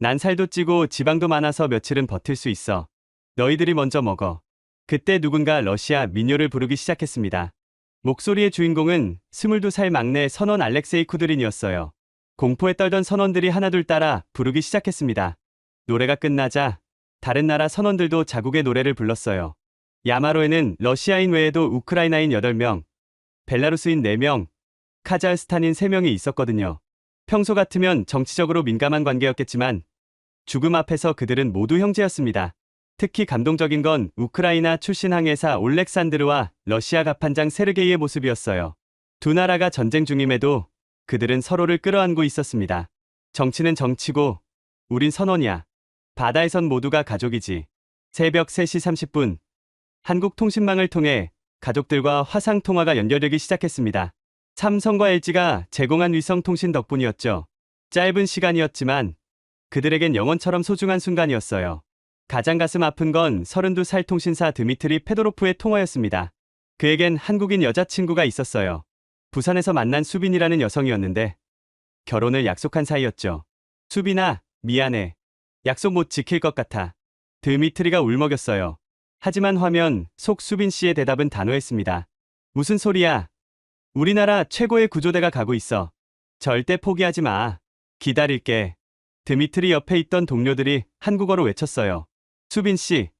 난 살도 찌고 지방도 많아서 며칠은 버틸 수 있어. 너희들이 먼저 먹어. 그때 누군가 러시아 민요를 부르기 시작했습니다. 목소리의 주인공은 22살 막내 선원 알렉세이 쿠드린이었어요. 공포에 떨던 선원들이 하나둘 따라 부르기 시작했습니다. 노래가 끝나자 다른 나라 선원들도 자국의 노래를 불렀어요. 야마로에는 러시아인 외에도 우크라이나인 8명, 벨라루스인 4명, 카자흐스탄인 3명이 있었거든요. 평소 같으면 정치적으로 민감한 관계였겠지만 죽음 앞에서 그들은 모두 형제였습니다. 특히 감동적인 건 우크라이나 출신 항해사 올렉산드르와 러시아 갑판장 세르게이의 모습이었어요. 두 나라가 전쟁 중임에도 그들은 서로를 끌어안고 있었습니다. 정치는 정치고 우린 선원이야. 바다에선 모두가 가족이지. 새벽 3시 30분 한국 통신망을 통해 가족들과 화상 통화가 연결되기 시작했습니다. 삼성과 LG가 제공한 위성 통신 덕분이었죠. 짧은 시간이었지만 그들에겐 영원처럼 소중한 순간이었어요. 가장 가슴 아픈 건 32살 통신사 드미트리 페도로프의 통화였습니다. 그에겐 한국인 여자친구가 있었어요. 부산에서 만난 수빈이라는 여성이었는데 결혼을 약속한 사이였죠. 수빈아, 미안해. 약속 못 지킬 것 같아. 드미트리가 울먹였어요. 하지만 화면 속 수빈 씨의 대답은 단호했습니다. 무슨 소리야? 우리나라 최고의 구조대가 가고 있어. 절대 포기하지 마. 기다릴게. 드미트리 옆에 있던 동료들이 한국어로 외쳤어요. 수빈 씨,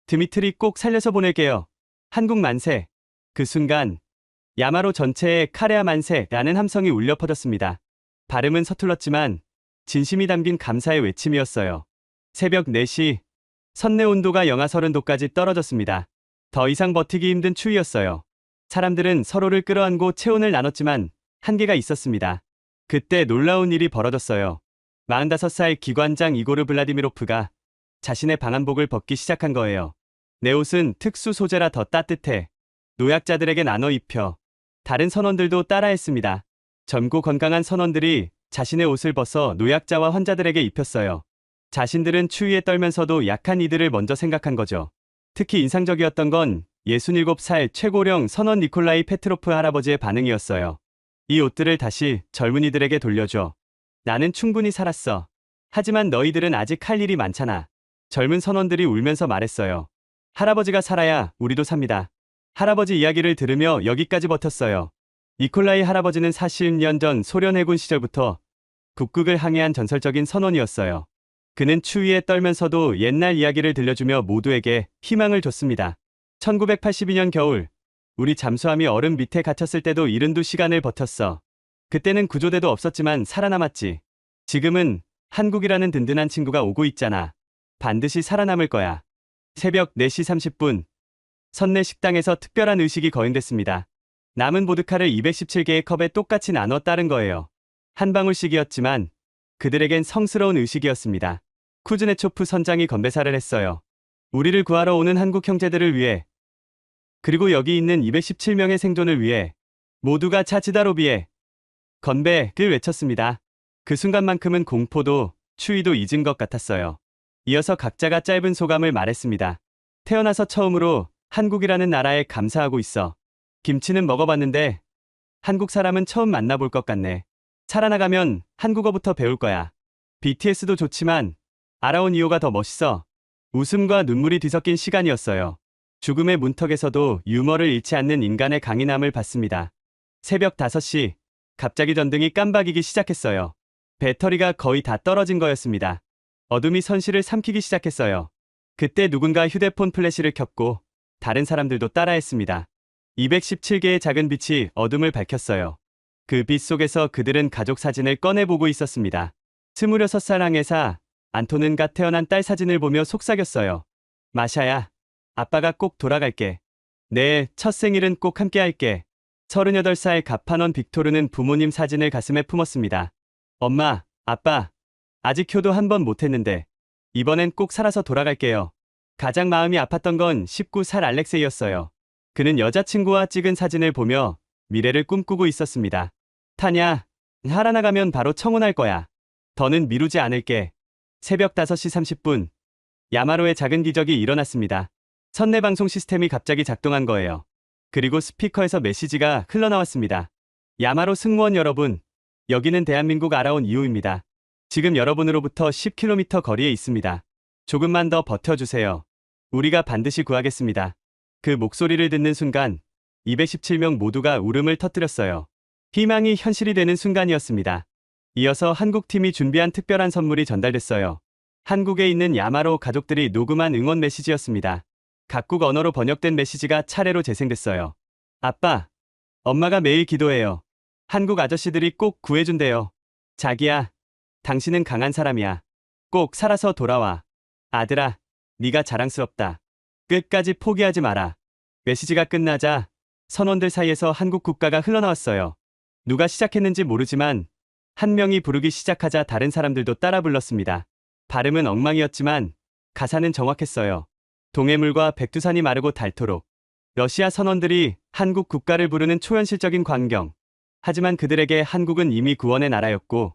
드미트리 꼭 살려서 보낼게요. 한국 만세. 그 순간 야마로 전체에 카레아 만세라는 함성이 울려 퍼졌습니다. 발음은 서툴렀지만 진심이 담긴 감사의 외침이었어요. 새벽 4시, 선내 온도가 영하 30도까지 떨어졌습니다. 더 이상 버티기 힘든 추위였어요. 사람들은 서로를 끌어안고 체온을 나눴지만 한계가 있었습니다. 그때 놀라운 일이 벌어졌어요. 45살 기관장 이고르 블라디미로프가 자신의 방한복을 벗기 시작한 거예요. 내 옷은 특수 소재라 더 따뜻해. 노약자들에게 나눠 입혀. 다른 선원들도 따라했습니다. 젊고 건강한 선원들이 자신의 옷을 벗어 노약자와 환자들에게 입혔어요. 자신들은 추위에 떨면서도 약한 이들을 먼저 생각한 거죠. 특히 인상적이었던 건 67살 최고령 선원 니콜라이 페트로프 할아버지의 반응이었어요. 이 옷들을 다시 젊은이들에게 돌려줘. 나는 충분히 살았어. 하지만 너희들은 아직 할 일이 많잖아. 젊은 선원들이 울면서 말했어요. 할아버지가 살아야 우리도 삽니다. 할아버지 이야기를 들으며 여기까지 버텼어요. 니콜라이 할아버지는 40년 전 소련 해군 시절부터 북극을 항해한 전설적인 선원이었어요. 그는 추위에 떨면서도 옛날 이야기를 들려주며 모두에게 희망을 줬습니다. 1982년 겨울, 우리 잠수함이 얼음 밑에 갇혔을 때도 72시간을 버텼어. 그때는 구조대도 없었지만 살아남았지. 지금은 한국이라는 든든한 친구가 오고 있잖아. 반드시 살아남을 거야. 새벽 4시 30분, 선내 식당에서 특별한 의식이 거행됐습니다. 남은 보드카를 217개의 컵에 똑같이 나눠 따른 거예요. 한 방울씩이었지만 그들에겐 성스러운 의식이었습니다. 쿠즈네초프 선장이 건배사를 했어요. 우리를 구하러 오는 한국 형제들을 위해, 그리고 여기 있는 217명의 생존을 위해 모두가 차치다로비에 건배를 외쳤습니다. 그 순간만큼은 공포도 추위도 잊은 것 같았어요. 이어서 각자가 짧은 소감을 말했습니다. 태어나서 처음으로 한국이라는 나라에 감사하고 있어. 김치는 먹어봤는데 한국 사람은 처음 만나볼 것 같네. 살아나가면 한국어부터 배울 거야. BTS도 좋지만 알아온 이유가 더 멋있어. 웃음과 눈물이 뒤섞인 시간이었어요. 죽음의 문턱에서도 유머를 잃지 않는 인간의 강인함을 봤습니다. 새벽 5시, 갑자기 전등이 깜박이기 시작했어요. 배터리가 거의 다 떨어진 거였습니다. 어둠이 선실을 삼키기 시작했어요. 그때 누군가 휴대폰 플래시를 켰고 다른 사람들도 따라했습니다. 217개의 작은 빛이 어둠을 밝혔어요. 그 빛 속에서 그들은 가족 사진을 꺼내보고 있었습니다. 26살 항해사 안토는가 태어난 딸 사진을 보며 속삭였어요. 마샤야, 아빠가 꼭 돌아갈게. 내 첫 생일은 꼭 함께 할게. 38살 가판원 빅토르는 부모님 사진을 가슴에 품었습니다. 엄마, 아빠, 아직 효도 한 번 못했는데 이번엔 꼭 살아서 돌아갈게요. 가장 마음이 아팠던 건 19살 알렉세이였어요. 그는 여자친구와 찍은 사진을 보며 미래를 꿈꾸고 있었습니다. 타냐, 살아나가면 바로 청혼할 거야. 더는 미루지 않을게. 새벽 5시 30분, 야마로의 작은 기적이 일어났습니다. 선내 방송 시스템이 갑자기 작동한 거예요. 그리고 스피커에서 메시지가 흘러나왔습니다. 야마로 승무원 여러분, 여기는 대한민국 알아온 이후입니다. 지금 여러분으로부터 10km 거리에 있습니다. 조금만 더 버텨주세요. 우리가 반드시 구하겠습니다. 그 목소리를 듣는 순간 217명 모두가 울음을 터뜨렸어요. 희망이 현실이 되는 순간이었습니다. 이어서 한국팀이 준비한 특별한 선물이 전달됐어요. 한국에 있는 야마로 가족들이 녹음한 응원 메시지였습니다. 각국 언어로 번역된 메시지가 차례로 재생됐어요. 아빠, 엄마가 매일 기도해요. 한국 아저씨들이 꼭 구해준대요. 자기야, 당신은 강한 사람이야. 꼭 살아서 돌아와. 아들아, 네가 자랑스럽다. 끝까지 포기하지 마라. 메시지가 끝나자 선원들 사이에서 한국 국가가 흘러나왔어요. 누가 시작했는지 모르지만 한 명이 부르기 시작하자 다른 사람들도 따라 불렀습니다. 발음은 엉망이었지만 가사는 정확했어요. 동해물과 백두산이 마르고 닳도록. 러시아 선원들이 한국 국가를 부르는 초현실적인 광경. 하지만 그들에게 한국은 이미 구원의 나라였고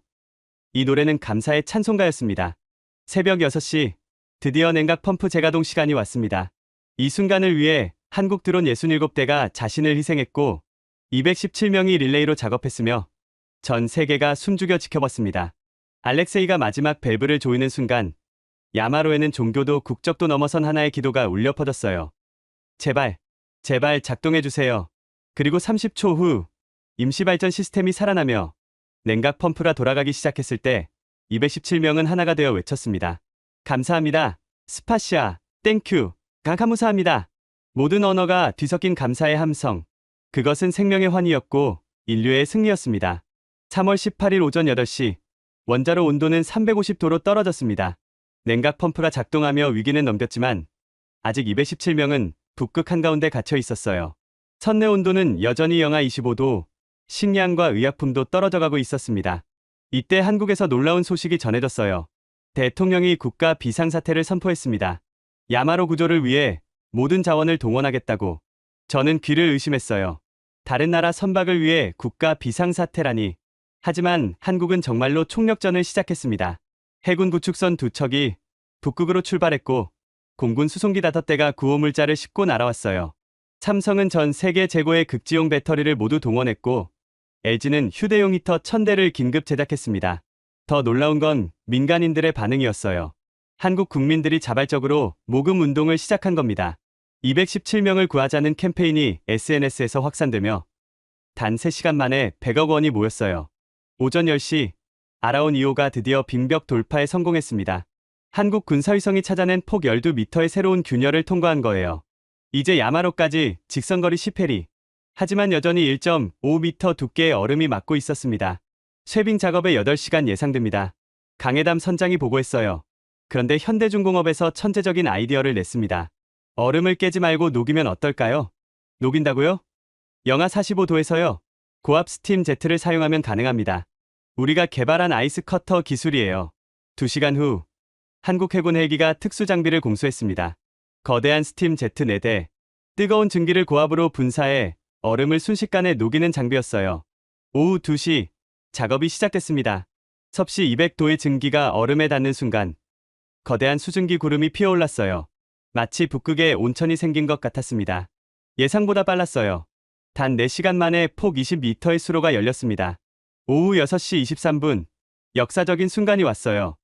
이 노래는 감사의 찬송가였습니다. 새벽 6시 드디어 냉각 펌프 재가동 시간이 왔습니다. 이 순간을 위해 한국 드론 67대가 자신을 희생했고 217명이 릴레이로 작업했으며 전 세계가 숨죽여 지켜봤습니다. 알렉세이가 마지막 밸브를 조이는 순간 야마로에는 종교도 국적도 넘어선 하나의 기도가 울려 퍼졌어요. 제발, 제발 작동해주세요. 그리고 30초 후 임시 발전 시스템이 살아나며 냉각 펌프가 돌아가기 시작했을 때 217명은 하나가 되어 외쳤습니다. 감사합니다. 스파시아, 땡큐, 감사합니다. 모든 언어가 뒤섞인 감사의 함성. 그것은 생명의 환희였고 인류의 승리였습니다. 3월 18일 오전 8시 원자로 온도는 350도로 떨어졌습니다. 냉각 펌프가 작동하며 위기는 넘겼지만 아직 217명은 북극 한가운데 갇혀 있었어요. 선내 온도는 여전히 영하 25도, 식량과 의약품도 떨어져가고 있었습니다. 이때 한국에서 놀라운 소식이 전해졌어요. 대통령이 국가 비상사태를 선포했습니다. 야마로 구조를 위해 모든 자원을 동원하겠다고. 저는 귀를 의심했어요. 다른 나라 선박을 위해 국가 비상사태라니. 하지만 한국은 정말로 총력전을 시작했습니다. 해군 구축선 2척이 북극으로 출발했고 공군 수송기 5대가 구호물자를 싣고 날아왔어요. 삼성은 전 세계 최고의 극지용 배터리를 모두 동원했고 LG는 휴대용 히터 1000대를 긴급 제작했습니다. 더 놀라운 건 민간인들의 반응이었어요. 한국 국민들이 자발적으로 모금 운동을 시작한 겁니다. 217명을 구하자는 캠페인이 SNS에서 확산되며 단 3시간 만에 100억 원이 모였어요. 오전 10시 아라온 2호가 드디어 빙벽 돌파에 성공했습니다. 한국 군사위성이 찾아낸 폭 12m의 새로운 균열을 통과한 거예요. 이제 야마로까지 직선거리 10해리. 하지만 여전히 1.5m 두께의 얼음이 막고 있었습니다. 쇄빙 작업에 8시간 예상됩니다. 강해담 선장이 보고했어요. 그런데 현대중공업에서 천재적인 아이디어를 냈습니다. 얼음을 깨지 말고 녹이면 어떨까요? 녹인다고요? 영하 45도에서요. 고압 스팀 제트를 사용하면 가능합니다. 우리가 개발한 아이스 커터 기술이에요. 2시간 후 한국 해군 헬기가 특수 장비를 공수했습니다. 거대한 스팀 제트 4대, 뜨거운 증기를 고압으로 분사해 얼음을 순식간에 녹이는 장비였어요. 오후 2시 작업이 시작됐습니다. 섭씨 200도의 증기가 얼음에 닿는 순간 거대한 수증기 구름이 피어올랐어요. 마치 북극에 온천이 생긴 것 같았습니다. 예상보다 빨랐어요. 단 4시간 만에 폭 20m의 수로가 열렸습니다. 오후 6시 23분 역사적인 순간이 왔어요.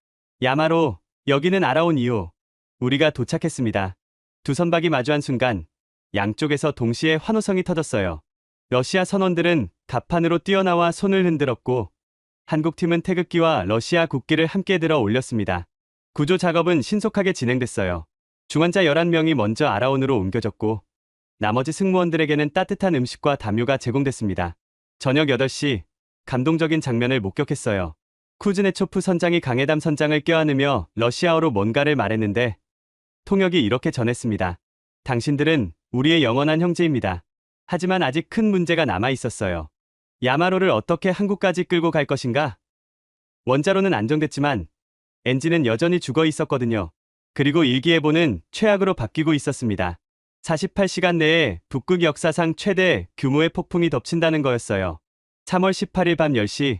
야마로, 여기는 아라온 2호. 우리가 도착했습니다. 두 선박이 마주한 순간 양쪽에서 동시에 환호성이 터졌어요. 러시아 선원들은 갑판으로 뛰어나와 손을 흔들었고 한국팀은 태극기와 러시아 국기를 함께 들어 올렸습니다. 구조 작업은 신속하게 진행됐어요. 중환자 11명이 먼저 아라온으로 옮겨졌고 나머지 승무원들에게는 따뜻한 음식과 담요가 제공됐습니다. 저녁 8시 감동적인 장면을 목격했어요. 쿠즈네초프 선장이 강해담 선장을 껴안으며 러시아어로 뭔가를 말했는데 통역이 이렇게 전했습니다. 당신들은 우리의 영원한 형제입니다. 하지만 아직 큰 문제가 남아 있었어요. 야마로를 어떻게 한국까지 끌고 갈 것인가? 원자로는 안정됐지만 엔진은 여전히 죽어 있었거든요. 그리고 일기예보는 최악으로 바뀌고 있었습니다. 48시간 내에 북극 역사상 최대 규모의 폭풍이 덮친다는 거였어요. 3월 18일 밤 10시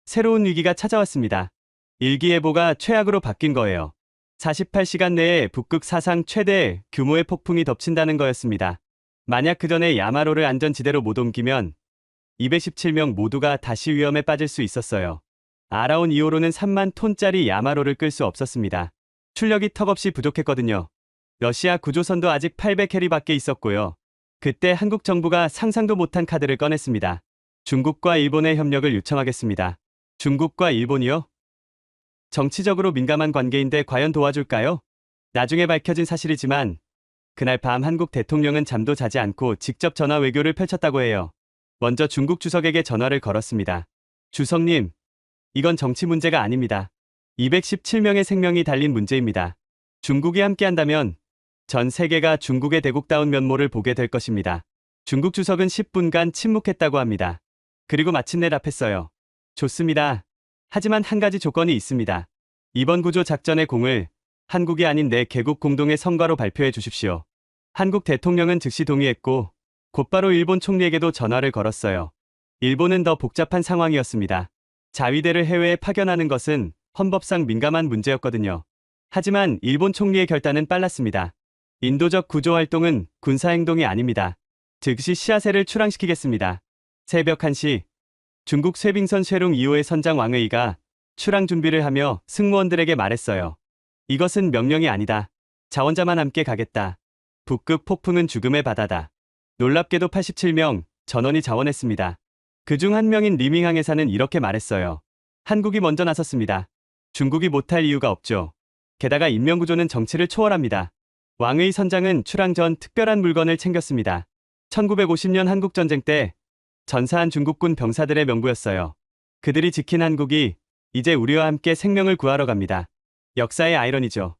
새로운 위기가 찾아왔습니다. 일기예보가 최악으로 바뀐 거예요. 48시간 내에 북극 사상 최대 규모의 폭풍이 덮친다는 거였습니다. 만약 그 전에 야마로를 안전지대로 못 옮기면 217명 모두가 다시 위험에 빠질 수 있었어요. 아라온 2호로는 3만 톤짜리 야마로를 끌 수 없었습니다. 출력이 턱없이 부족했거든요. 러시아 구조선도 아직 800캐리밖에 있었고요. 그때 한국 정부가 상상도 못한 카드를 꺼냈습니다. 중국과 일본의 협력을 요청하겠습니다. 중국과 일본이요? 정치적으로 민감한 관계인데 과연 도와줄까요? 나중에 밝혀진 사실이지만 그날 밤 한국 대통령은 잠도 자지 않고 직접 전화 외교를 펼쳤다고 해요. 먼저 중국 주석에게 전화를 걸었습니다. 주석님, 이건 정치 문제가 아닙니다. 217명의 생명이 달린 문제입니다. 중국이 함께한다면 전 세계가 중국의 대국다운 면모를 보게 될 것입니다. 중국 주석은 10분간 침묵했다고 합니다. 그리고 마침내 답했어요. 좋습니다. 하지만 한 가지 조건이 있습니다. 이번 구조 작전의 공을 한국이 아닌 내 개국 공동의 성과로 발표해 주십시오. 한국 대통령은 즉시 동의했고 곧바로 일본 총리에게도 전화를 걸었어요. 일본은 더 복잡한 상황이었습니다. 자위대를 해외에 파견하는 것은 헌법상 민감한 문제였거든요. 하지만 일본 총리의 결단은 빨랐습니다. 인도적 구조 활동은 군사행동이 아닙니다. 즉시 씨앗을 출항시키겠습니다. 새벽 1시 중국 쇠빙선 쇠룽 2호의 선장 왕의가 출항 준비를 하며 승무원들에게 말했어요. 이것은 명령이 아니다. 자원자만 함께 가겠다. 북극 폭풍은 죽음의 바다다. 놀랍게도 87명 전원이 자원했습니다. 그중 한 명인 리밍항 해사는 이렇게 말했어요. 한국이 먼저 나섰습니다. 중국이 못할 이유가 없죠. 게다가 인명구조는 정치를 초월합니다. 왕의 선장은 출항 전 특별한 물건을 챙겼습니다. 1950년 한국전쟁 때 전사한 중국군 병사들의 명부였어요. 그들이 지킨 한국이 이제 우리와 함께 생명을 구하러 갑니다. 역사의 아이러니죠.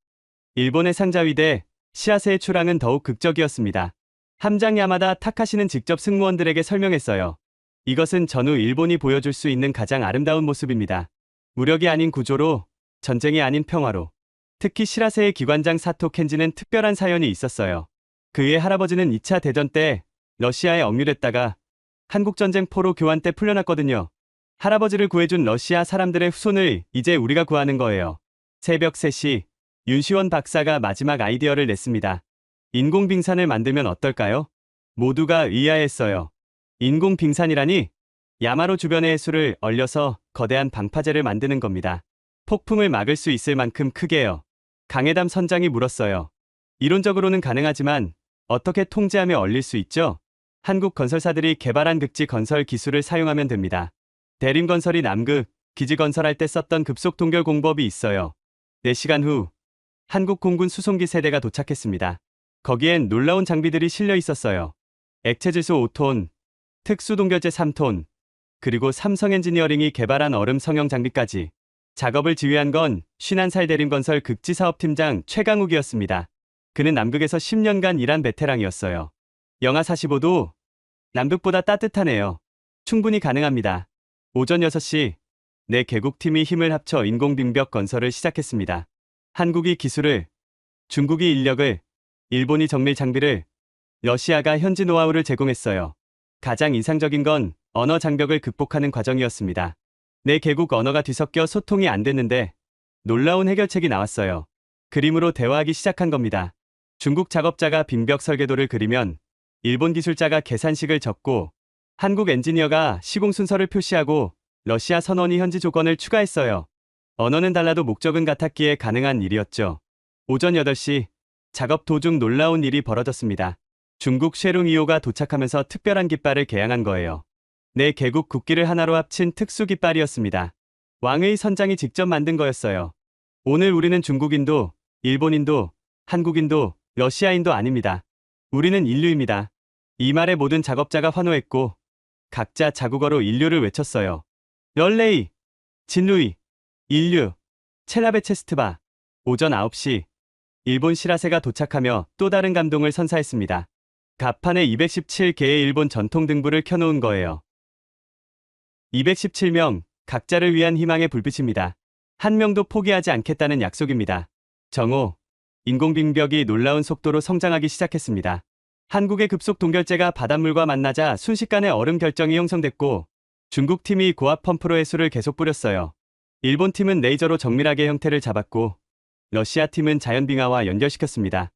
일본의 상자위대 시아세의 출항은 더욱 극적이었습니다. 함장 야마다 타카시는 직접 승무원들에게 설명했어요. 이것은 전후 일본이 보여줄 수 있는 가장 아름다운 모습입니다. 무력이 아닌 구조로, 전쟁이 아닌 평화로. 특히 시라세의 기관장 사토 켄지는 특별한 사연이 있었어요. 그의 할아버지는 2차 대전 때 러시아에 억류됐다가 한국전쟁 포로 교환 때 풀려났거든요. 할아버지를 구해준 러시아 사람들의 후손을 이제 우리가 구하는 거예요. 새벽 3시 윤시원 박사가 마지막 아이디어를 냈습니다. 인공빙산을 만들면 어떨까요? 모두가 의아했어요. 인공빙산이라니? 야마로 주변의 해수를 얼려서 거대한 방파제를 만드는 겁니다. 폭풍을 막을 수 있을 만큼 크게요. 강해담 선장이 물었어요. 이론적으로는 가능하지만 어떻게 통제하며 얼릴 수 있죠? 한국 건설사들이 개발한 극지 건설 기술을 사용하면 됩니다. 대림건설이 남극 기지 건설할 때 썼던 급속 동결 공법이 있어요. 4시간 후 한국 공군 수송기 세대가 도착했습니다. 거기엔 놀라운 장비들이 실려 있었어요. 액체질소 5톤, 특수동결제 3톤, 그리고 삼성 엔지니어링이 개발한 얼음 성형 장비까지. 작업을 지휘한 건 51살 대림건설 극지사업팀장 최강욱이었습니다. 그는 남극에서 10년간 일한 베테랑이었어요. 영하 45도, 남극보다 따뜻하네요. 충분히 가능합니다. 오전 6시, 내 개국팀이 힘을 합쳐 인공빙벽 건설을 시작했습니다. 한국이 기술을, 중국이 인력을, 일본이 정밀 장비를, 러시아가 현지 노하우를 제공했어요. 가장 인상적인 건 언어 장벽을 극복하는 과정이었습니다. 내 개국 언어가 뒤섞여 소통이 안 됐는데 놀라운 해결책이 나왔어요. 그림으로 대화하기 시작한 겁니다. 중국 작업자가 빙벽 설계도를 그리면 일본 기술자가 계산식을 적고 한국 엔지니어가 시공 순서를 표시하고 러시아 선원이 현지 조건을 추가했어요. 언어는 달라도 목적은 같았기에 가능한 일이었죠. 오전 8시 작업 도중 놀라운 일이 벌어졌습니다. 중국 쉐룽 2호가 도착하면서 특별한 깃발을 개양한 거예요. 내 개국 국기를 하나로 합친 특수 깃발이었습니다. 왕의 선장이 직접 만든 거였어요. 오늘 우리는 중국인도, 일본인도, 한국인도, 러시아인도 아닙니다. 우리는 인류입니다. 이 말에 모든 작업자가 환호했고 각자 자국어로 인류를 외쳤어요. 럴레이, 진루이, 인류, 첼라베체스트바. 오전 9시 일본 시라세가 도착하며 또 다른 감동을 선사했습니다. 갑판에 217개의 일본 전통 등불을 켜놓은 거예요. 217명, 각자를 위한 희망의 불빛입니다. 한 명도 포기하지 않겠다는 약속입니다. 정오, 인공빙벽이 놀라운 속도로 성장하기 시작했습니다. 한국의 급속 동결제가 바닷물과 만나자 순식간에 얼음 결정이 형성됐고 중국 팀이 고압 펌프로 해수를 계속 뿌렸어요. 일본 팀은 레이저로 정밀하게 형태를 잡았고 러시아 팀은 자연빙하와 연결시켰습니다.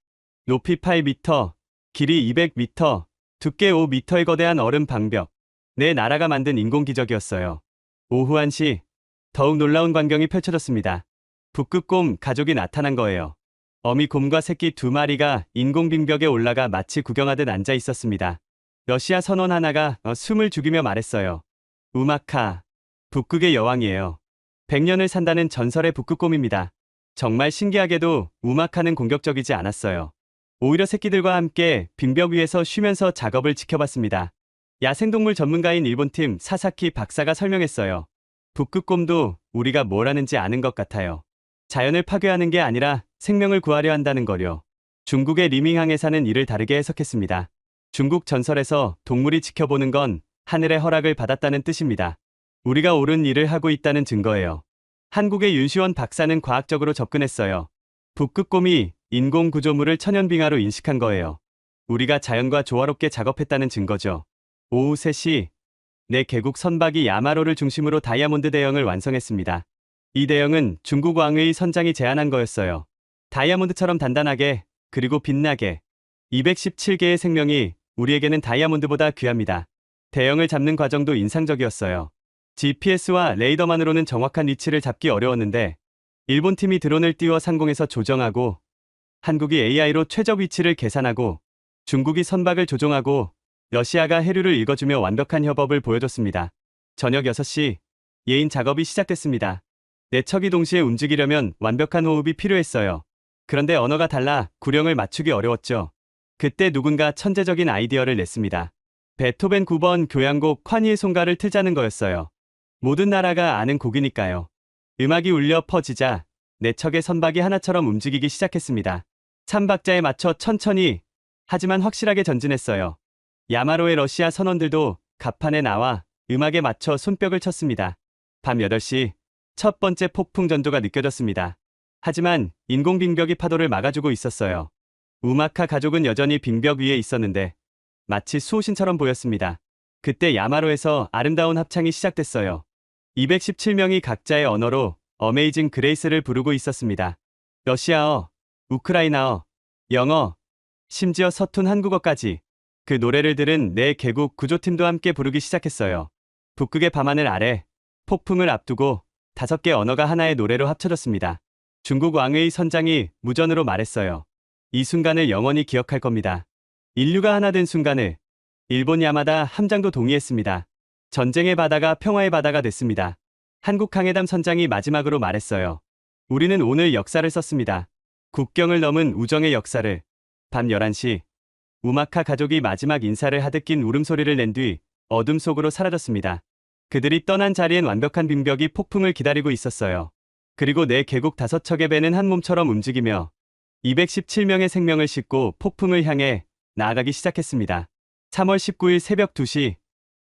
높이 8m, 길이 200m, 두께 5m의 거대한 얼음 방벽. 내 나라가 만든 인공기적이었어요. 오후 1시 더욱 놀라운 광경이 펼쳐졌습니다. 북극곰 가족이 나타난 거예요. 어미 곰과 새끼 두 마리가 인공빙벽에 올라가 마치 구경하듯 앉아 있었습니다. 러시아 선원 하나가 숨을 죽이며 말했어요. 우마카, 북극의 여왕이에요. 100년을 산다는 전설의 북극곰입니다. 정말 신기하게도 우마카는 공격적이지 않았어요. 오히려 새끼들과 함께 빙벽 위에서 쉬면서 작업을 지켜봤습니다. 야생동물 전문가인 일본팀 사사키 박사가 설명했어요. 북극곰도 우리가 뭘 하는지 아는 것 같아요. 자연을 파괴하는 게 아니라 생명을 구하려 한다는 거요. 중국의 리밍항에 사는 이를 다르게 해석했습니다. 중국 전설에서 동물이 지켜보는 건 하늘의 허락을 받았다는 뜻입니다. 우리가 옳은 일을 하고 있다는 증거예요. 한국의 윤시원 박사는 과학적으로 접근했어요. 북극곰이 인공 구조물을 천연빙하로 인식한 거예요. 우리가 자연과 조화롭게 작업했다는 증거죠. 오후 3시, 내 개국 선박이 야마로를 중심으로 다이아몬드 대형을 완성했습니다. 이 대형은 중국 왕의 선장이 제안한 거였어요. 다이아몬드처럼 단단하게, 그리고 빛나게. 217개의 생명이 우리에게는 다이아몬드보다 귀합니다. 대형을 잡는 과정도 인상적이었어요. GPS와 레이더만으로는 정확한 위치를 잡기 어려웠는데 일본 팀이 드론을 띄워 상공에서 조정하고 한국이 AI로 최적 위치를 계산하고 중국이 선박을 조종하고 러시아가 해류를 읽어주며 완벽한 협업을 보여줬습니다. 저녁 6시, 예인 작업이 시작됐습니다. 네 척이 동시에 움직이려면 완벽한 호흡이 필요했어요. 그런데 언어가 달라 구령을 맞추기 어려웠죠. 그때 누군가 천재적인 아이디어를 냈습니다. 베토벤 9번 교향곡 환희의 송가를 틀자는 거였어요. 모든 나라가 아는 곡이니까요. 음악이 울려 퍼지자 네 척의 선박이 하나처럼 움직이기 시작했습니다. 3박자에 맞춰 천천히 하지만 확실하게 전진했어요. 야마로의 러시아 선원들도 갑판에 나와 음악에 맞춰 손뼉을 쳤습니다. 밤 8시 첫 번째 폭풍 전조가 느껴졌습니다. 하지만 인공빙벽이 파도를 막아주고 있었어요. 우마카 가족은 여전히 빙벽 위에 있었는데 마치 수호신처럼 보였습니다. 그때 야마로에서 아름다운 합창이 시작됐어요. 217명이 각자의 언어로 어메이징 그레이스를 부르고 있었습니다. 러시아어, 우크라이나어, 영어, 심지어 서툰 한국어까지. 그 노래를 들은 내 개국 구조팀도 함께 부르기 시작했어요. 북극의 밤하늘 아래 폭풍을 앞두고 5개 언어가 하나의 노래로 합쳐졌습니다. 중국 왕의 선장이 무전으로 말했어요. 이 순간을 영원히 기억할 겁니다. 인류가 하나 된 순간을. 일본 야마다 함장도 동의했습니다. 전쟁의 바다가 평화의 바다가 됐습니다. 한국 항해담 선장이 마지막으로 말했어요. 우리는 오늘 역사를 썼습니다. 국경을 넘은 우정의 역사를. 밤 11시 우마카 가족이 마지막 인사를 하듯 긴 울음소리를 낸 뒤 어둠 속으로 사라졌습니다. 그들이 떠난 자리엔 완벽한 빙벽이 폭풍을 기다리고 있었어요. 그리고 내 개국 5척의 배는 한 몸처럼 움직이며 217명의 생명을 싣고 폭풍을 향해 나아가기 시작했습니다. 3월 19일 새벽 2시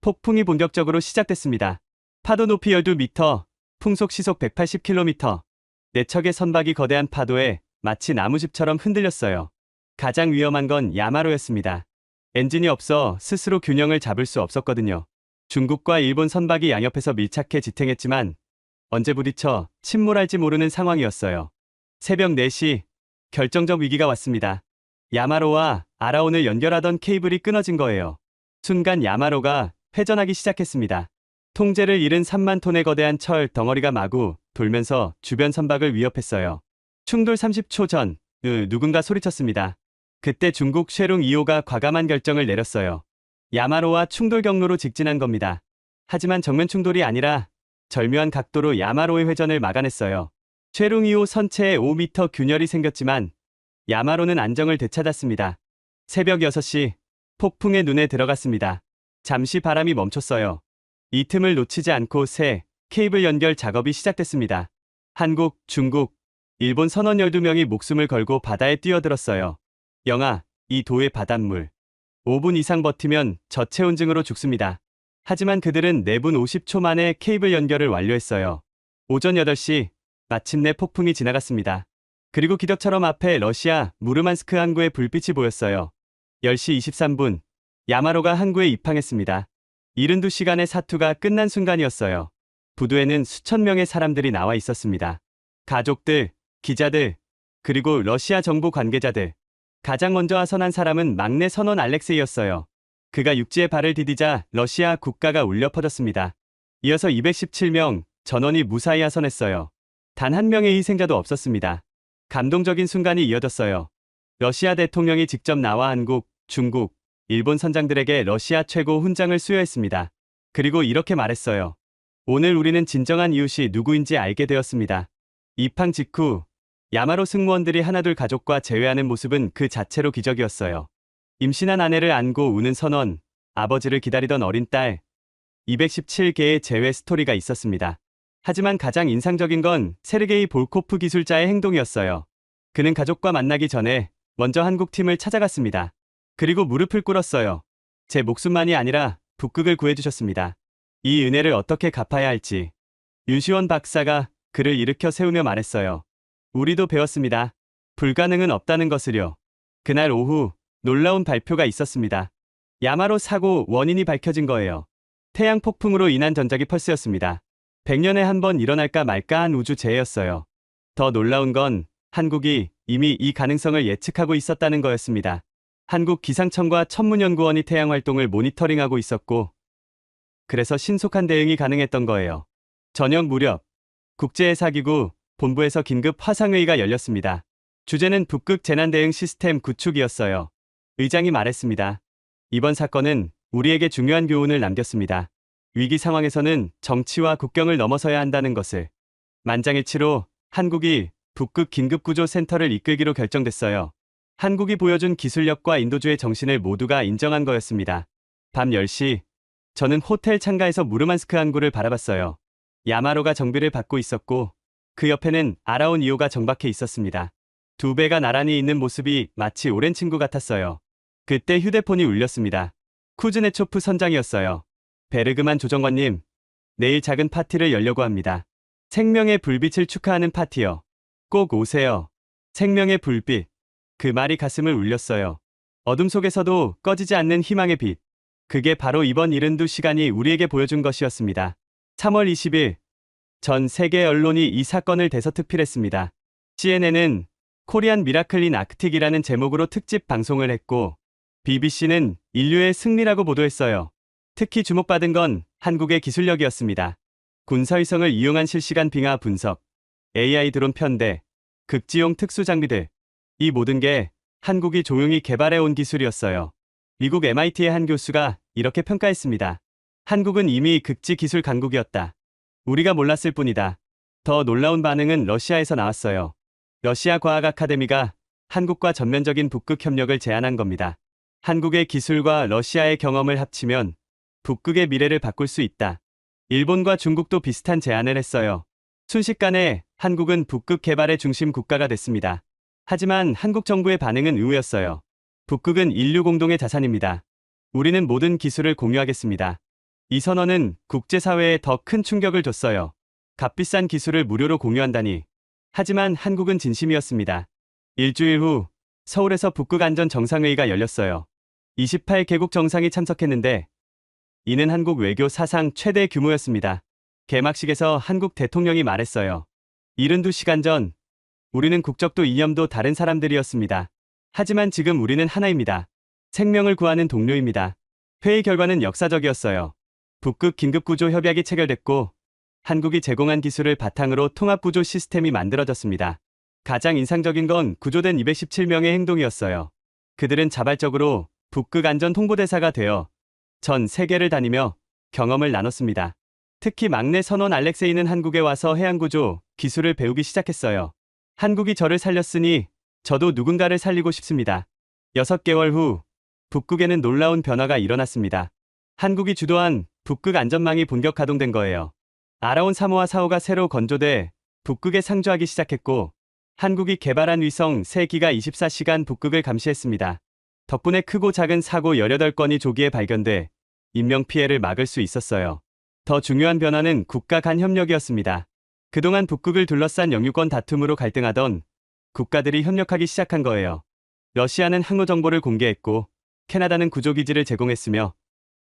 폭풍이 본격적으로 시작됐습니다. 파도 높이 12m, 풍속 시속 180km. 네 척의 선박이 거대한 파도에 마치 나무집처럼 흔들렸어요. 가장 위험한 건 야마로였습니다. 엔진이 없어 스스로 균형을 잡을 수 없었거든요. 중국과 일본 선박이 양옆에서 밀착해 지탱했지만 언제 부딪혀 침몰할지 모르는 상황이었어요. 새벽 4시 결정적 위기가 왔습니다. 야마로와 아라온을 연결하던 케이블이 끊어진 거예요. 순간 야마로가 회전하기 시작했습니다. 통제를 잃은 3만 톤의 거대한 철 덩어리가 마구 돌면서 주변 선박을 위협했어요. 충돌 30초 전, 누군가 소리쳤습니다. 그때 중국 쉐룽 2호가 과감한 결정을 내렸어요. 야마로와 충돌 경로로 직진한 겁니다. 하지만 정면 충돌이 아니라 절묘한 각도로 야마로의 회전을 막아냈어요. 쉐룽 2호 선체에 5m 균열이 생겼지만 야마로는 안정을 되찾았습니다. 새벽 6시 폭풍의 눈에 들어갔습니다. 잠시 바람이 멈췄어요. 이 틈을 놓치지 않고 새 케이블 연결 작업이 시작됐습니다. 한국, 중국, 일본 선원 12명이 목숨을 걸고 바다에 뛰어들었어요. 영하, 이 도의 바닷물. 5분 이상 버티면 저체온증으로 죽습니다. 하지만 그들은 4분 50초 만에 케이블 연결을 완료했어요. 오전 8시, 마침내 폭풍이 지나갔습니다. 그리고 기적처럼 앞에 러시아 무르만스크 항구의 불빛이 보였어요. 10시 23분, 야마로가 항구에 입항했습니다. 72시간의 사투가 끝난 순간이었어요. 부두에는 수천 명의 사람들이 나와 있었습니다. 가족들, 기자들, 그리고 러시아 정부 관계자들. 가장 먼저 하선한 사람은 막내 선원 알렉세이였어요. 그가 육지에 발을 디디자 러시아 국가가 울려 퍼졌습니다. 이어서 217명, 전원이 무사히 하선했어요. 단 한 명의 희생자도 없었습니다. 감동적인 순간이 이어졌어요. 러시아 대통령이 직접 나와 한국, 중국, 일본 선장들에게 러시아 최고 훈장을 수여했습니다. 그리고 이렇게 말했어요. 오늘 우리는 진정한 이웃이 누구인지 알게 되었습니다. 입항 직후 야마로 승무원들이 하나둘 가족과 재회하는 모습은 그 자체로 기적이었어요. 임신한 아내를 안고 우는 선원, 아버지를 기다리던 어린 딸, 217개의 재회 스토리가 있었습니다. 하지만 가장 인상적인 건 세르게이 볼코프 기술자의 행동이었어요. 그는 가족과 만나기 전에 먼저 한국 팀을 찾아갔습니다. 그리고 무릎을 꿇었어요. 제 목숨만이 아니라 북극을 구해주셨습니다. 이 은혜를 어떻게 갚아야 할지. 윤시원 박사가 그를 일으켜 세우며 말했어요. 우리도 배웠습니다. 불가능은 없다는 것을요. 그날 오후 놀라운 발표가 있었습니다. 야마로 사고 원인이 밝혀진 거예요. 태양 폭풍으로 인한 전자기 펄스였습니다. 100년에 한 번 일어날까 말까 한 우주재해였어요. 더 놀라운 건 한국이 이미 이 가능성을 예측하고 있었다는 거였습니다. 한국 기상청과 천문연구원이 태양 활동을 모니터링하고 있었고, 그래서 신속한 대응이 가능했던 거예요. 저녁 무렵 국제해사기구 본부에서 긴급 화상회의가 열렸습니다. 주제는 북극 재난대응 시스템 구축이었어요. 의장이 말했습니다. 이번 사건은 우리에게 중요한 교훈을 남겼습니다. 위기 상황에서는 정치와 국경을 넘어서야 한다는 것을. 만장일치로 한국이 북극 긴급구조센터를 이끌기로 결정됐어요. 한국이 보여준 기술력과 인도주의 정신을 모두가 인정한 거였습니다. 밤 10시, 저는 호텔 창가에서 무르만스크 항구를 바라봤어요. 야마로가 정비를 받고 있었고 그 옆에는 아라온 2호가 정박해 있었습니다. 두 배가 나란히 있는 모습이 마치 오랜 친구 같았어요. 그때 휴대폰이 울렸습니다. 쿠즈네초프 선장이었어요. 베르그만 조정관님, 내일 작은 파티를 열려고 합니다. 생명의 불빛을 축하하는 파티요. 꼭 오세요. 생명의 불빛. 그 말이 가슴을 울렸어요. 어둠 속에서도 꺼지지 않는 희망의 빛. 그게 바로 이번 72시간이 우리에게 보여준 것이었습니다. 3월 20일, 전 세계 언론이 이 사건을 대서특필했습니다. CNN은 코리안 미라클 인 아크틱이라는 제목으로 특집 방송을 했고, BBC는 인류의 승리라고 보도했어요. 특히 주목받은 건 한국의 기술력이었습니다. 군사위성을 이용한 실시간 빙하 분석, AI 드론 편대, 극지용 특수 장비들. 이 모든 게 한국이 조용히 개발해온 기술이었어요. 미국 MIT의 한 교수가 이렇게 평가했습니다. 한국은 이미 극지 기술 강국이었다. 우리가 몰랐을 뿐이다. 더 놀라운 반응은 러시아에서 나왔어요. 러시아 과학 아카데미가 한국과 전면적인 북극 협력을 제안한 겁니다. 한국의 기술과 러시아의 경험을 합치면 북극의 미래를 바꿀 수 있다. 일본과 중국도 비슷한 제안을 했어요. 순식간에 한국은 북극 개발의 중심 국가가 됐습니다. 하지만 한국 정부의 반응은 의외였어요. 북극은 인류 공동의 자산입니다. 우리는 모든 기술을 공유하겠습니다. 이 선언은 국제사회에 더 큰 충격을 줬어요. 값비싼 기술을 무료로 공유한다니. 하지만 한국은 진심이었습니다. 일주일 후 서울에서 북극 안전 정상회의가 열렸어요. 28개국 정상이 참석했는데 이는 한국 외교 사상 최대 규모였습니다. 개막식에서 한국 대통령이 말했어요. 72시간 전 우리는 국적도 이념도 다른 사람들이었습니다. 하지만 지금 우리는 하나입니다. 생명을 구하는 동료입니다. 회의 결과는 역사적이었어요. 북극 긴급구조 협약이 체결됐고 한국이 제공한 기술을 바탕으로 통합구조 시스템이 만들어졌습니다. 가장 인상적인 건 구조된 217명의 행동이었어요. 그들은 자발적으로 북극 안전 홍보대사가 되어 전 세계를 다니며 경험을 나눴습니다. 특히 막내 선원 알렉세이는 한국에 와서 해양구조 기술을 배우기 시작했어요. 한국이 저를 살렸으니 저도 누군가를 살리고 싶습니다. 6개월 후 북극에는 놀라운 변화가 일어났습니다. 한국이 주도한 북극 안전망이 본격 가동된 거예요. 아라온 3호와 4호가 새로 건조돼 북극에 상주하기 시작했고 한국이 개발한 위성 3기가 24시간 북극을 감시했습니다. 덕분에 크고 작은 사고 18건이 조기에 발견돼 인명피해를 막을 수 있었어요. 더 중요한 변화는 국가 간 협력이었습니다. 그동안 북극을 둘러싼 영유권 다툼으로 갈등하던 국가들이 협력하기 시작한 거예요. 러시아는 항로 정보를 공개했고 캐나다는 구조기지를 제공했으며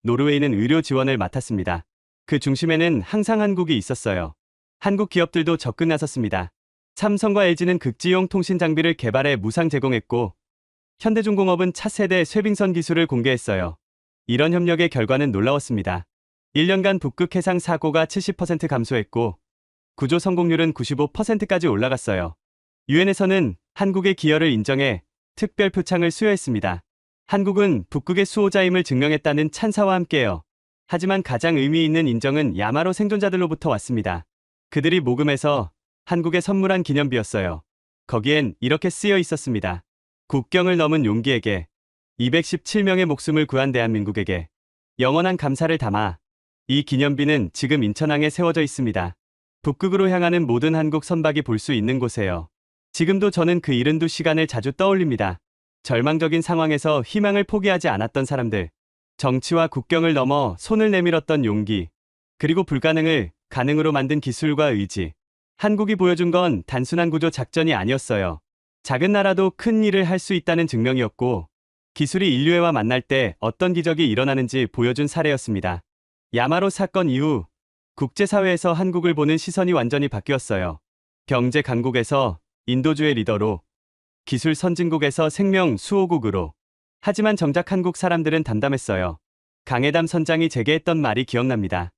노르웨이는 의료 지원을 맡았습니다. 그 중심에는 항상 한국이 있었어요. 한국 기업들도 적극 나섰습니다. 삼성과 LG는 극지용 통신 장비를 개발해 무상 제공했고 현대중공업은 차세대 쇄빙선 기술을 공개했어요. 이런 협력의 결과는 놀라웠습니다. 1년간 북극 해상 사고가 70% 감소했고 구조 성공률은 95%까지 올라갔어요. 유엔에서는 한국의 기여를 인정해 특별 표창을 수여했습니다. 한국은 북극의 수호자임을 증명했다는 찬사와 함께요. 하지만 가장 의미 있는 인정은 야마로 생존자들로부터 왔습니다. 그들이 모금해서 한국에 선물한 기념비였어요. 거기엔 이렇게 쓰여 있었습니다. 국경을 넘은 용기에게 217명의 목숨을 구한 대한민국에게 영원한 감사를 담아. 이 기념비는 지금 인천항에 세워져 있습니다. 북극으로 향하는 모든 한국 선박이 볼 수 있는 곳에요. 지금도 저는 그 72시간을 자주 떠올립니다. 절망적인 상황에서 희망을 포기하지 않았던 사람들, 정치와 국경을 넘어 손을 내밀었던 용기, 그리고 불가능을 가능으로 만든 기술과 의지. 한국이 보여준 건 단순한 구조 작전이 아니었어요. 작은 나라도 큰 일을 할 수 있다는 증명이었고, 기술이 인류애와 만날 때 어떤 기적이 일어나는지 보여준 사례였습니다. 야마로 사건 이후 국제사회에서 한국을 보는 시선이 완전히 바뀌었어요. 경제 강국에서 인도주의 리더로, 기술 선진국에서 생명 수호국으로. 하지만 정작 한국 사람들은 담담했어요. 강해담 선장이 제게 했던 말이 기억납니다.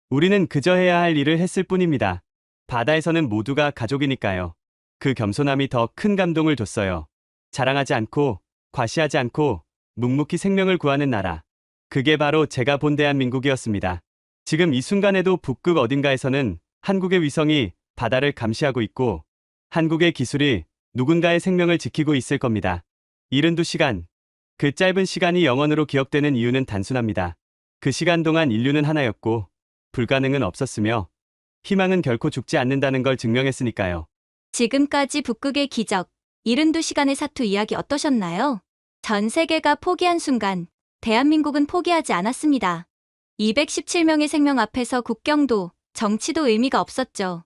우리는 그저 해야 할 일을 했을 뿐입니다. 바다에서는 모두가 가족이니까요. 그 겸손함이 더 큰 감동을 줬어요. 자랑하지 않고, 과시하지 않고, 묵묵히 생명을 구하는 나라. 그게 바로 제가 본 대한민국이었습니다. 지금 이 순간에도 북극 어딘가에서는 한국의 위성이 바다를 감시하고 있고, 한국의 기술이 누군가의 생명을 지키고 있을 겁니다. 72시간. 그 짧은 시간이 영원으로 기억되는 이유는 단순합니다. 그 시간 동안 인류는 하나였고, 불가능은 없었으며, 희망은 결코 죽지 않는다는 걸 증명했으니까요. 지금까지 북극의 기적, 72시간의 사투 이야기 어떠셨나요? 전 세계가 포기한 순간, 대한민국은 포기하지 않았습니다. 217명의 생명 앞에서 국경도, 정치도 의미가 없었죠.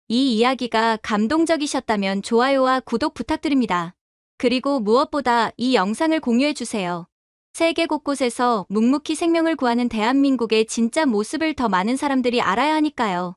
이 이야기가 감동적이셨다면 좋아요와 구독 부탁드립니다. 그리고 무엇보다 이 영상을 공유해주세요. 세계 곳곳에서 묵묵히 생명을 구하는 대한민국의 진짜 모습을 더 많은 사람들이 알아야 하니까요.